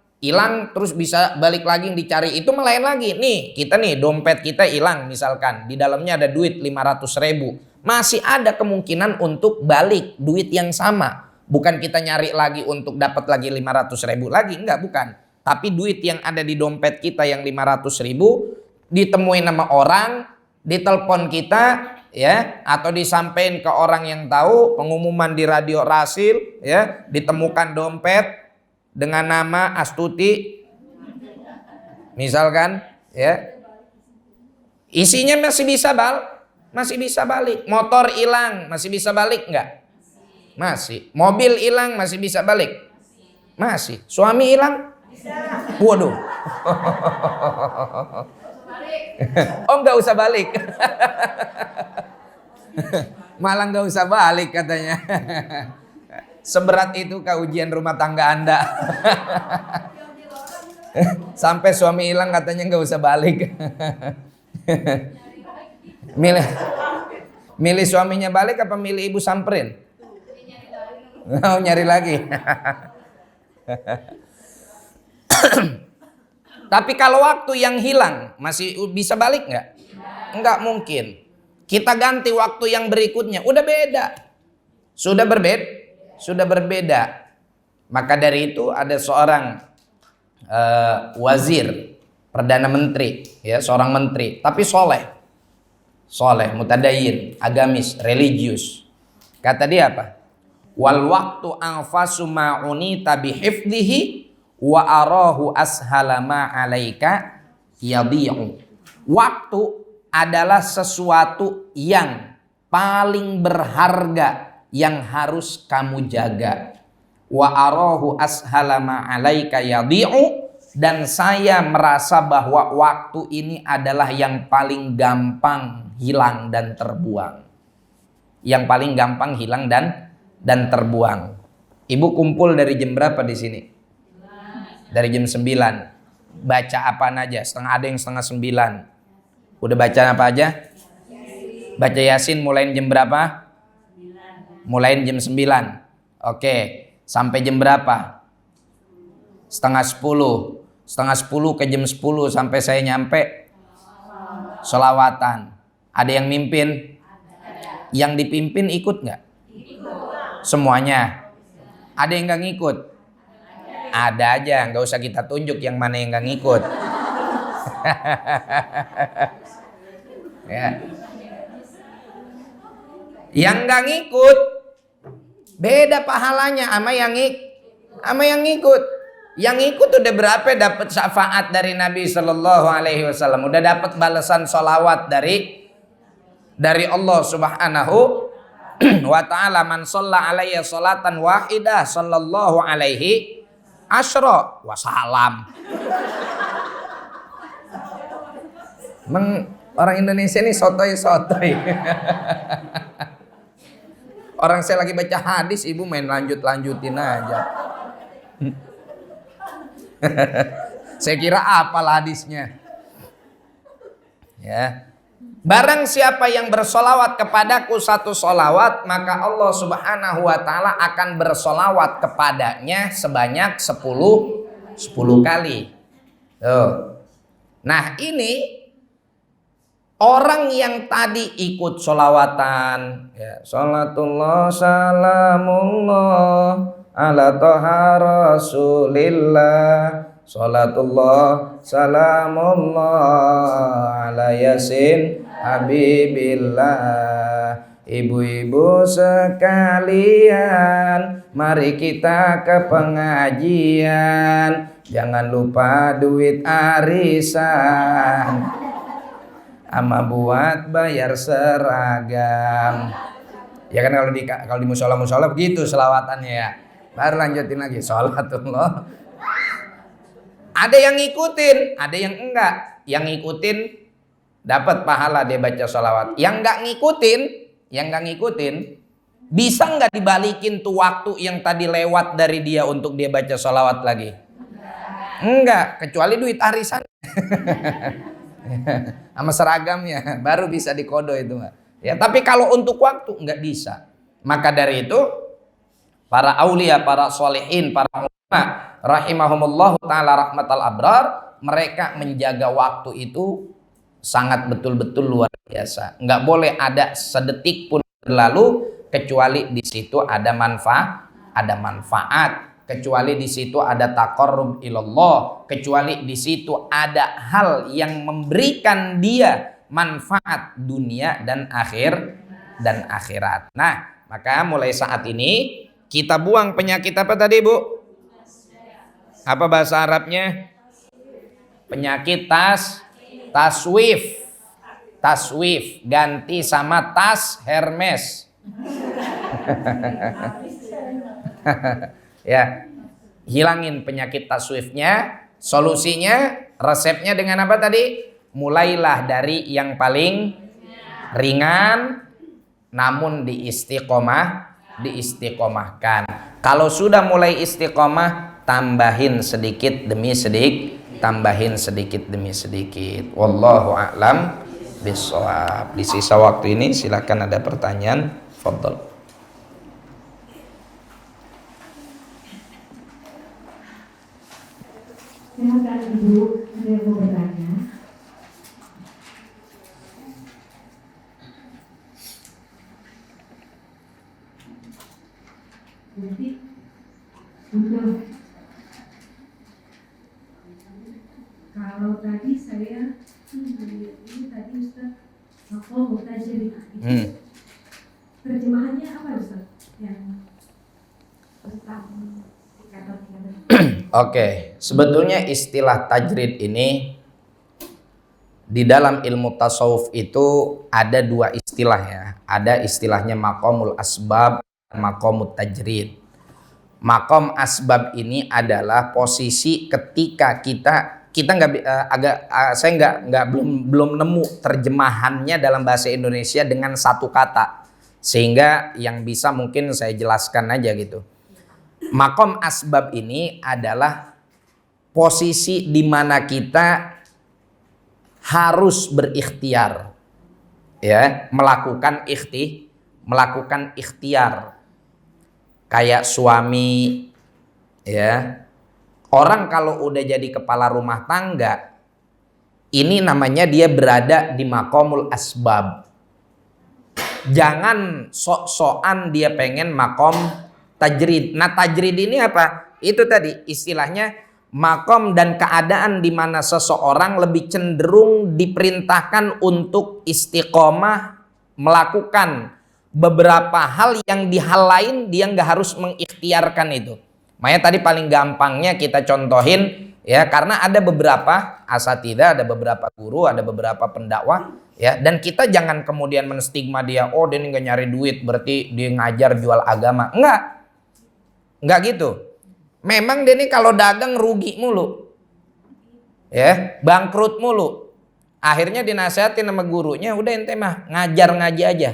terus bisa balik lagi yang dicari, itu melain lagi. Nih kita nih dompet kita hilang misalkan, di dalamnya ada duit 500.000, masih ada kemungkinan untuk balik duit yang sama. Bukan kita nyari lagi untuk dapat lagi 500.000 lagi, enggak, bukan. Tapi duit yang ada di dompet kita yang 500.000 ditemuin sama orang, ditelepon kita, ya, atau disampaikan ke orang yang tahu, pengumuman di radio Rasil, ya, ditemukan dompet dengan nama Astuti, misalkan, ya, isinya masih bisa balik. Motor hilang masih bisa balik nggak? Masih. Mobil hilang masih bisa balik? Masih. Suami hilang? Waduh. Oh, nggak usah balik. Malah nggak usah balik katanya. Seberat itu ujian rumah tangga Anda. Sampai suami hilang katanya nggak usah balik. Milih suaminya balik apa milih ibu samperin? Oh, nyari lagi. Tapi kalau waktu yang hilang masih bisa balik nggak? Nggak mungkin. Kita ganti waktu yang berikutnya, udah beda. Sudah berbeda. Maka dari itu ada seorang wazir, perdana menteri, ya, seorang menteri, tapi soleh, mutadayin, agamis, religius. Kata dia apa? Wal waktu anfasu ma'unita bihifdihi wa arahu ashala ma'alaika yadhi'u. Waktu adalah sesuatu yang paling berharga yang harus kamu jaga. Wa arahu ashala ma'alaika yadhi'u, dan saya merasa bahwa waktu ini adalah yang paling gampang hilang dan terbuang. Yang paling gampang hilang dan terbuang. Ibu kumpul dari jam berapa di sini? Dari jam 9. Baca apa aja? Ada yang setengah 9. Udah baca apa aja? Baca Yasin mulai jam berapa? Mulai jam 9. Oke. Sampai jam berapa? Setengah 10. Setengah 10 ke jam 10 sampai saya nyampe sholawatan. Ada yang mimpin? Yang dipimpin ikut nggak? Semuanya. Ada yang nggak ngikut? Ada aja, nggak usah kita tunjuk yang mana yang nggak ngikut. Ya. Yang nggak ngikut beda pahalanya sama yang ngikut. Yang ikut udah berapa dapat syafaat dari Nabi Sallallahu Alaihi Wasallam, udah dapat balasan sholawat dari Allah Subhanahu wa Ta'ala. Man sholla alaiya sholatan wahidah sallallahu alaihi asyra wa salam. Orang Indonesia ini sotoy. Orang saya lagi baca hadis, ibu main lanjutin aja. Saya kira apal hadisnya. Ya. Barang siapa yang bersolawat kepadaku satu solawat, maka Allah Subhanahu wa Ta'ala akan bersolawat kepadanya sebanyak 10 kali. Tuh. Nah, ini orang yang tadi ikut solawatan, ya, sholatullah salamullah ala toha rasulillah, sholatullah salamullah ala yasin habibillah. Ibu-ibu sekalian, mari kita ke pengajian, jangan lupa duit arisan, ama buat bayar seragam. Ya kan kalau di musola begitu selawatannya ya. Baru lanjutin lagi sholatullah. Ada yang ngikutin, ada yang enggak. Yang ngikutin dapat pahala dia baca sholawat. Yang enggak ngikutin, bisa enggak dibalikin tuh waktu yang tadi lewat dari dia untuk dia baca sholawat lagi? Enggak, kecuali duit arisan. Sama seragamnya baru bisa dikodo itu, ya. Tapi kalau untuk waktu nggak bisa. Maka dari itu para aulia, para sholihin, para ulama rahimahumullah taala rahmatal abrar, mereka menjaga waktu itu sangat betul-betul luar biasa. Nggak boleh ada sedetik pun berlalu kecuali di situ ada manfaat, kecuali di situ ada taqarrub ilallah, kecuali di situ ada hal yang memberikan dia manfaat dunia dan akhirat. Nah, maka mulai saat ini kita buang penyakit apa tadi, Bu? Apa bahasa Arabnya? Penyakit taswif. Ganti sama tas Hermes. Ya, hilangin penyakit taswifnya. Solusinya, resepnya dengan apa tadi? Mulailah dari yang paling ringan, namun diistiqomahkan. Kalau sudah mulai istiqomah, tambahin sedikit demi sedikit. Wallahu a'lam bishawab. Di sisa waktu ini silakan ada pertanyaan. Fadhal.
Silakan Ibu, ada yang mau bertanya? Jadi, untuk kalau tadi saya ini tadi Ustaz Makom Mutajir terjemahannya apa Ustaz? Yang tentang
Oke, sebetulnya istilah tajrid ini di dalam ilmu tasawuf itu ada dua istilah ya. Ada istilahnya maqamul asbab dan maqamut tajrid. Maqam asbab ini adalah posisi ketika kita saya belum nemu terjemahannya dalam bahasa Indonesia dengan satu kata, sehingga yang bisa mungkin saya jelaskan aja gitu. Maqam asbab ini adalah posisi di mana kita harus berikhtiar, ya, melakukan ikhtiar. Kayak suami, ya. Orang kalau udah jadi kepala rumah tangga, ini namanya dia berada di maqamul asbab. Jangan sok-sokan dia pengen maqam tajrid. Nah, tajrid ini apa? Itu tadi istilahnya maqam dan keadaan di mana seseorang lebih cenderung diperintahkan untuk istiqomah melakukan beberapa hal yang di hal lain dia nggak harus mengikhtiarkan itu. Makanya tadi paling gampangnya kita contohin ya, karena ada beberapa asatidzah, ada beberapa guru, ada beberapa pendakwah ya, dan kita jangan kemudian menstigma dia, oh dia nggak nyari duit berarti dia ngajar jual agama. Enggak gitu. Memang dia ini kalau dagang rugi mulu. Ya, bangkrut mulu. Akhirnya dinasihatin sama gurunya, udah ente mah ngajar ngaji aja.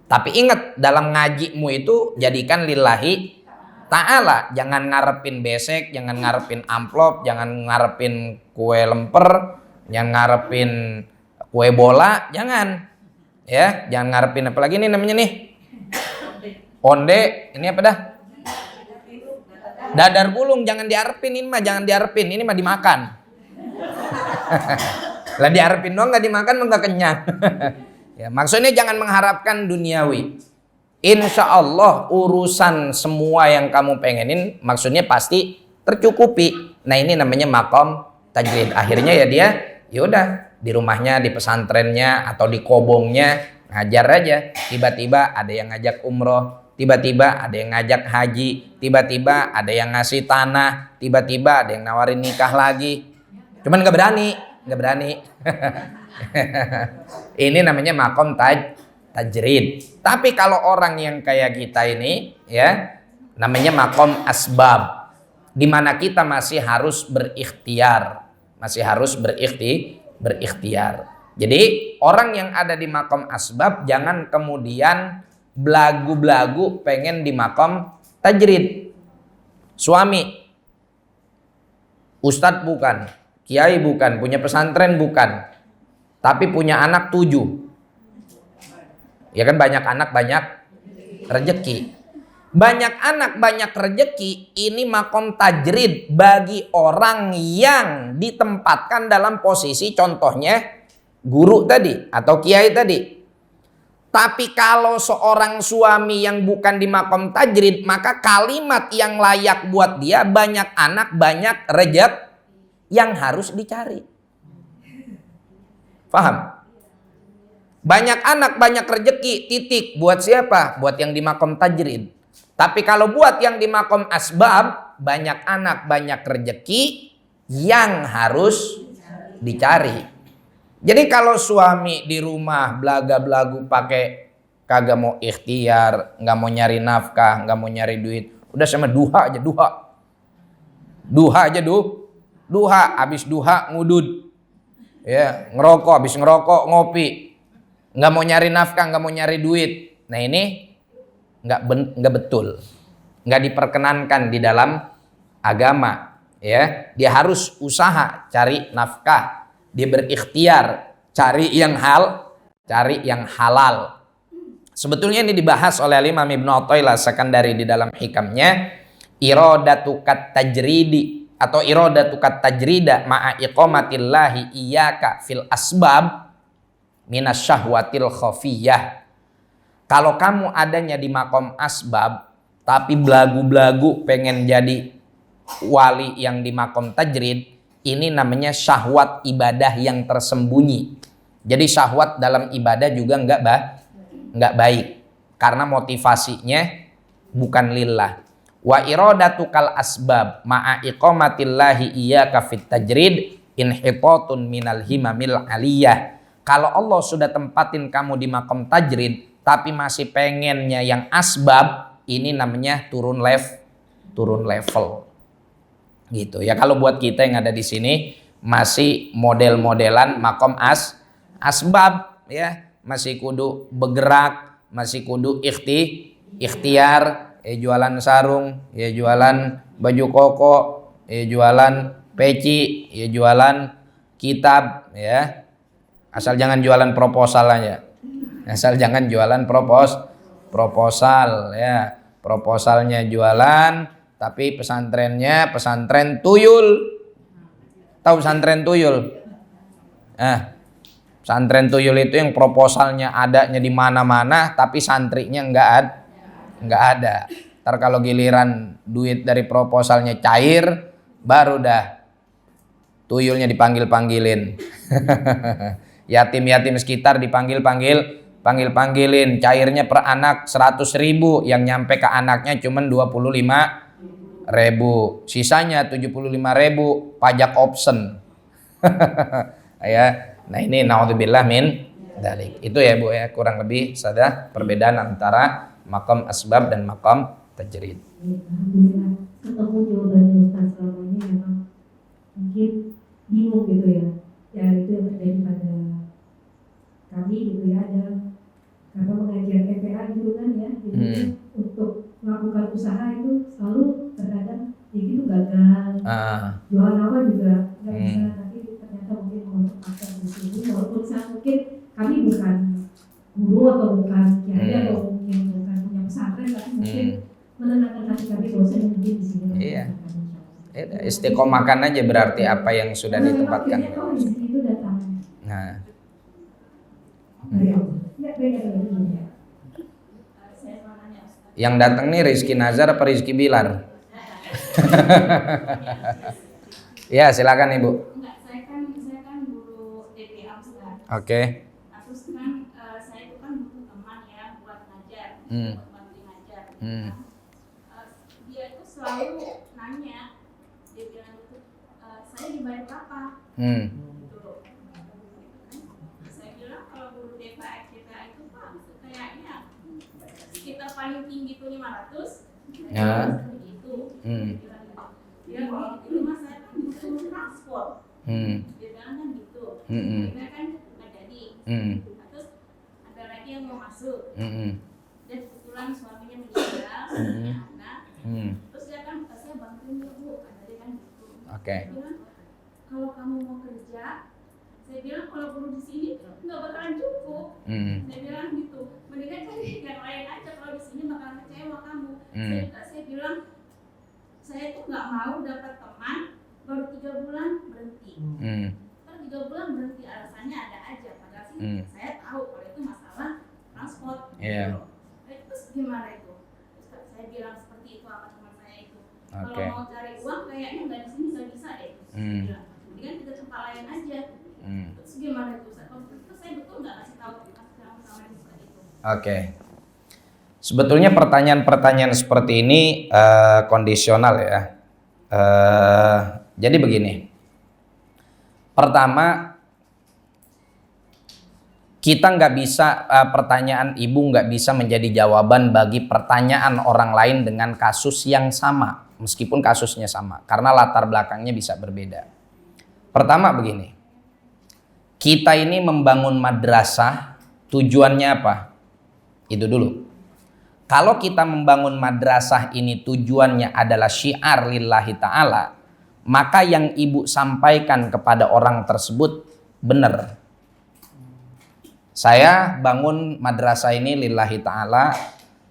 Tapi ingat, dalam ngajimu itu jadikan lillahi ta'ala. Jangan ngarepin besek, jangan ngarepin amplop, jangan ngarepin kue lemper, jangan ngarepin kue bola, jangan. Ya, jangan ngarepin apa lagi nih namanya nih? Onde, ini apa dah? Dadar gulung, jangan diarepin ini mah, jangan diarepin, ini mah dimakan. Lah diarepin doang nggak dimakan mah nggak kenyang. Ya, maksudnya jangan mengharapkan duniawi. Insya Allah urusan semua yang kamu pengenin maksudnya pasti tercukupi. Nah, ini namanya maqam tajrid. Akhirnya ya dia yaudah di rumahnya, di pesantrennya atau di kobongnya ngajar aja. Tiba-tiba ada yang ngajak umroh, tiba-tiba ada yang ngajak haji, tiba-tiba ada yang ngasih tanah, tiba-tiba ada yang nawarin nikah lagi. Cuman nggak berani. Ini namanya maqam tajrid. Tapi kalau orang yang kayak kita ini ya, namanya maqam asbab, di mana kita masih harus berikhtiar, berikhtiar. Jadi orang yang ada di maqam asbab jangan kemudian belagu-belagu pengen di maqam tajrid. Suami, ustadz bukan, kiai bukan, punya pesantren bukan, tapi punya anak 7. Ya kan, banyak anak banyak rezeki. Banyak anak banyak rezeki, ini maqam tajrid bagi orang yang ditempatkan dalam posisi contohnya guru tadi atau kiai tadi. Tapi kalau seorang suami yang bukan di makom tajrid, maka kalimat yang layak buat dia banyak anak, banyak rezeki yang harus dicari. Paham? Banyak anak, banyak rezeki, titik. Buat siapa? Buat yang di makom tajrid. Tapi kalau buat yang di makom asbab, banyak anak, banyak rezeki yang harus dicari. Jadi kalau suami di rumah belaga-belagu pakai kagak mau ikhtiar, nggak mau nyari nafkah, nggak mau nyari duit, udah sama duha aja, duha aja, duha, habis duha ngudud, ya ngerokok, habis ngerokok ngopi, nggak mau nyari nafkah, nggak mau nyari duit. Nah ini nggak betul, nggak diperkenankan di dalam agama. Ya, dia harus usaha cari nafkah. Dia berikhtiar cari yang halal. Sebetulnya ini dibahas oleh Imam Ibnu Athaillah Sakandari di dalam hikamnya, iradatu kat tajridi atau iradatu kat tajrida ma'a iqamatillahi iyyaka fil asbab minasyahwatil khafiyah. Kalau kamu adanya di makom asbab tapi belagu-belagu pengen jadi wali yang di makom tajrid, ini namanya syahwat ibadah yang tersembunyi. Jadi syahwat dalam ibadah juga nggak baik karena motivasinya bukan lillah. Wa iradatu kal asbab ma'a iqamatillahi iyyaka fit tajrid inhitatun minal himamil aliyah. Kalau Allah sudah tempatin kamu di makom tajrid tapi masih pengennya yang asbab, ini namanya turun level. Gitu ya. Kalau buat kita yang ada di sini masih model-modelan makom asbab ya, masih kudu bergerak, masih kudu ikhtiar, jualan sarung, ya jualan baju koko, ya jualan peci, ya jualan kitab ya. Asal jangan jualan proposal aja. Asal jangan jualan proposal ya. Proposalnya jualan, tapi pesantrennya pesantren tuyul. Tahu pesantren tuyul? Pesantren tuyul itu yang proposalnya adanya di mana-mana, tapi santrinya nggak ada. Ntar kalau giliran duit dari proposalnya cair, baru dah tuyulnya dipanggil-panggilin. Yatim-yatim sekitar dipanggilin, cairnya per anak 100.000, yang nyampe ke anaknya cuman 25.000, sisanya 75.000 pajak option. Ya, nah ini naudzubillah min dzalik. Itu ya Bu ya, kurang lebih saja perbedaan antara maqam asbab dan maqam tajrid.
Alhamdulillah ketemu jawabannya Ustaz. Selama ini memang mungkin bingung gitu ya. Ya itu yang terjadi pada kami gitu ya, ada karena mengajar TPA gitu kan ya, jadi untuk melakukan usaha itu selalu terkadang ya gitu gagal, jualan apa juga nggak bisa, tapi ternyata mungkin untuk pasar di sini, walaupun mungkin kami bukan guru atau bukan kiai atau mungkin bukan punya pesantren, tapi mungkin menenangkan hati kami dosen yang mungkin di sini. Iya.
Istiqomahkan aja berarti apa yang sudah ditempatkan. Nah. Yang datang nih Rizky Nazar apa Rizky Bilar? Ya silakan Ibu.
Saya kan guru DPA Ustaz.
Oke.
Terus kan saya itu kan butuh teman ya buat ngajar, buat bantu ngajar. Dia itu selalu nanya, dia bilang itu saya dibayar berapa? Saya bilang kalau guru DPA kita itu Pak, kayaknya kita paling tinggi itu 500. Ya. Begitu. Dia bilang itu mas saya kan butuh transport. Dia bilang kan gitu. Kita kan nggak jadi. Terus ada lagi yang mau masuk. Dan kebetulan suaminya meninggal, punya anak. Terus dia kan saya bantuin ya Bu, kata dia kan gitu.
Oke.
Dia bilang kalau kamu mau kerja, saya bilang kalau guru di sini nggak bakalan cukup. Saya bilang gitu, mendingan cari yang lain aja, kalau di sini bakalan kecewa kamu. Saya bilang saya tuh nggak mau dapat teman baru 3 bulan berhenti. Kan 3 bulan berhenti alasannya ada aja
Iya.
Terus gimana itu? Ustaz, saya bilang seperti itu sama teman saya itu.
Oke.
Kalau mau cari uang kayaknya nggak di sini nggak bisa deh. Bilang, mendingan kita tempat lain aja. Terus gimana itu Ustaz? Terus saya betul nggak kasih tahu sama seperti itu?
Oke. Sebetulnya pertanyaan-pertanyaan seperti ini kondisional ya. Jadi begini. Pertama, kita nggak bisa, pertanyaan ibu nggak bisa menjadi jawaban bagi pertanyaan orang lain dengan kasus yang sama, meskipun kasusnya sama, karena latar belakangnya bisa berbeda. Pertama begini, kita ini membangun madrasah, tujuannya apa? Itu dulu. Kalau kita membangun madrasah ini tujuannya adalah syiar lillahi ta'ala, maka yang ibu sampaikan kepada orang tersebut benar. Saya bangun madrasah ini lillahi ta'ala,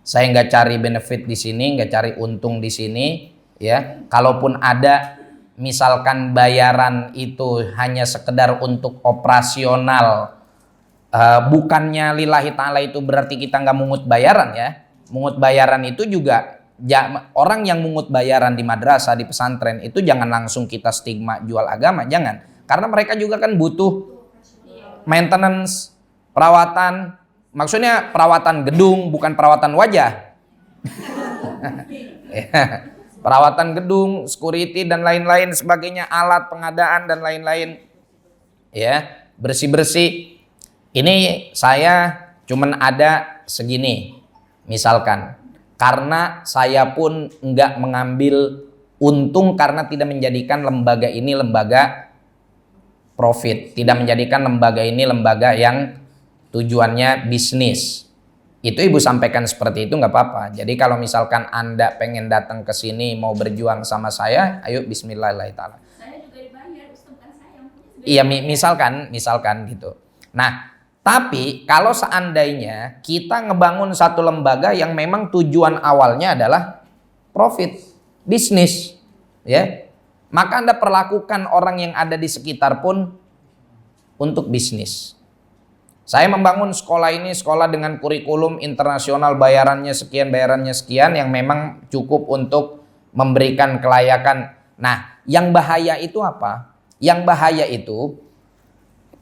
saya nggak cari benefit di sini, nggak cari untung di sini, ya. Kalaupun ada, misalkan bayaran itu hanya sekedar untuk operasional, bukannya lillahi ta'ala itu berarti kita nggak mungut bayaran ya. Mungut bayaran itu juga, orang yang mungut bayaran di madrasah, di pesantren itu jangan langsung kita stigma jual agama, jangan. Karena mereka juga kan butuh maintenance, perawatan, maksudnya perawatan gedung, bukan perawatan wajah. Perawatan gedung, security dan lain-lain sebagainya, alat pengadaan dan lain-lain. Ya, bersih-bersih. Ini saya cuman ada segini. Misalkan, karena saya pun enggak mengambil untung karena tidak menjadikan lembaga ini lembaga profit, tidak menjadikan lembaga ini lembaga yang tujuannya bisnis. Itu ibu sampaikan seperti itu nggak apa-apa. Jadi kalau misalkan Anda pengen datang ke sini mau berjuang sama saya, ayo bismillahirrahmanirrahim.
Saya juga dibayar, Ustaz, bukan saya yang punya.
Iya, misalkan gitu. Nah, tapi kalau seandainya kita ngebangun satu lembaga yang memang tujuan awalnya adalah profit, bisnis, ya, maka Anda perlakukan orang yang ada di sekitar pun untuk bisnis. Saya membangun sekolah ini, sekolah dengan kurikulum internasional, bayarannya sekian yang memang cukup untuk memberikan kelayakan. Nah, yang bahaya itu apa? Yang bahaya itu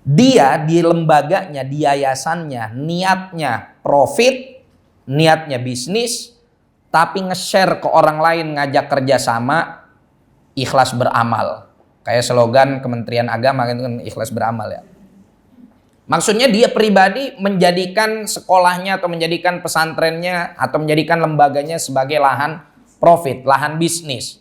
dia di lembaganya, di yayasannya, niatnya profit, niatnya bisnis, tapi nge-share ke orang lain, ngajak kerjasama, ikhlas beramal. Kayak slogan Kementerian Agama itu kan ikhlas beramal ya. Maksudnya dia pribadi menjadikan sekolahnya atau menjadikan pesantrennya atau menjadikan lembaganya sebagai lahan profit, lahan bisnis.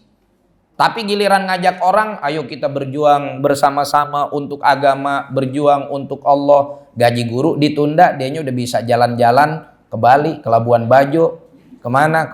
Tapi giliran ngajak orang, ayo kita berjuang bersama-sama untuk agama, berjuang untuk Allah. Gaji guru ditunda, dianya udah bisa jalan-jalan ke Bali, ke Labuan Bajo, kemana.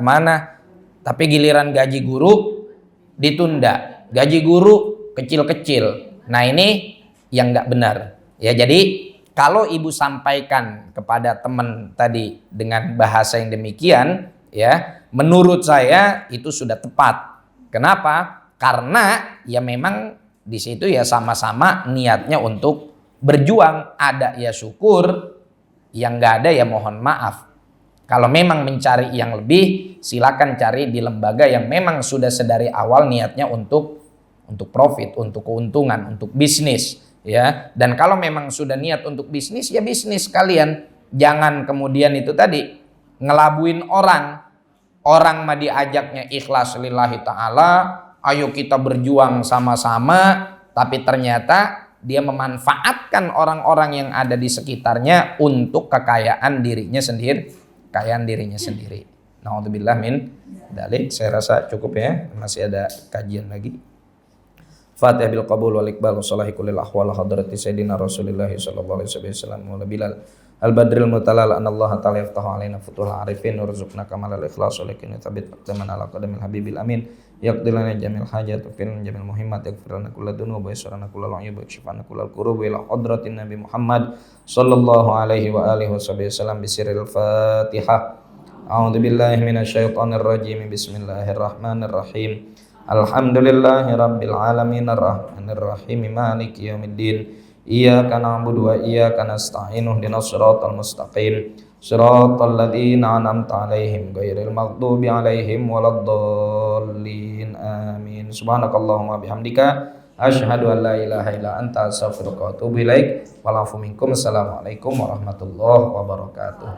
Tapi giliran gaji guru ditunda, gaji guru kecil-kecil. Nah ini yang nggak benar. Ya jadi kalau ibu sampaikan kepada teman tadi dengan bahasa yang demikian, ya menurut saya itu sudah tepat. Kenapa? Karena ya memang di situ ya sama-sama niatnya untuk berjuang. Ada ya syukur, yang nggak ada ya mohon maaf. Kalau memang mencari yang lebih, silakan cari di lembaga yang memang sudah sedari awal niatnya untuk profit, untuk keuntungan, untuk bisnis, ya. Dan kalau memang sudah niat untuk bisnis, ya bisnis kalian. Jangan kemudian itu tadi ngelabuin orang. Orang mah diajaknya ikhlas lillahi ta'ala, ayo kita berjuang sama-sama, tapi ternyata dia memanfaatkan orang-orang yang ada di sekitarnya untuk kekayaan dirinya sendiri, Na'udzubillah min dzalik. Saya rasa cukup ya, masih ada kajian lagi. Fatihah bil qabul wal iqbal salahi kullil ahwal hadrati sayyidina Rasulillah sallallahu alaihi wasallam wa bilal al-badril mutalal anallahu ta'ala yaftahu alaina futuhal arifin warzuqna kamalal ikhlas walakin thabit aqdaman ala qadamil habibil amin yaqdilana jamil hajat fil jamil muhimmat yaghfirlana kulla dunub wa yasrana kulla uyub wa yakshifana kullal kurub ila hadratin nabi Muhammad sallallahu alaihi wa alihi wasallam bisirril Fatihah. A'udzu billahi minasyaitonir rajim. Bismillahirrahmanirrahim. Alhamdulillahi rabbil alamin arrahmanir rahim maliki yaumiddin. Iyyaka na'budu wa iyyaka nasta'in ihdinas siratal mustaqim. Shiratal ladzina an'amta 'alaihim ghairil maghdubi 'alaihim waladdallin. Amin. Subhanakallahumma bihamdika asyhadu an la ilaha illa anta astaghfiruka wa atubu ilaik. Wal 'afu minkum. Assalamualaikum warahmatullahi wabarakatuh.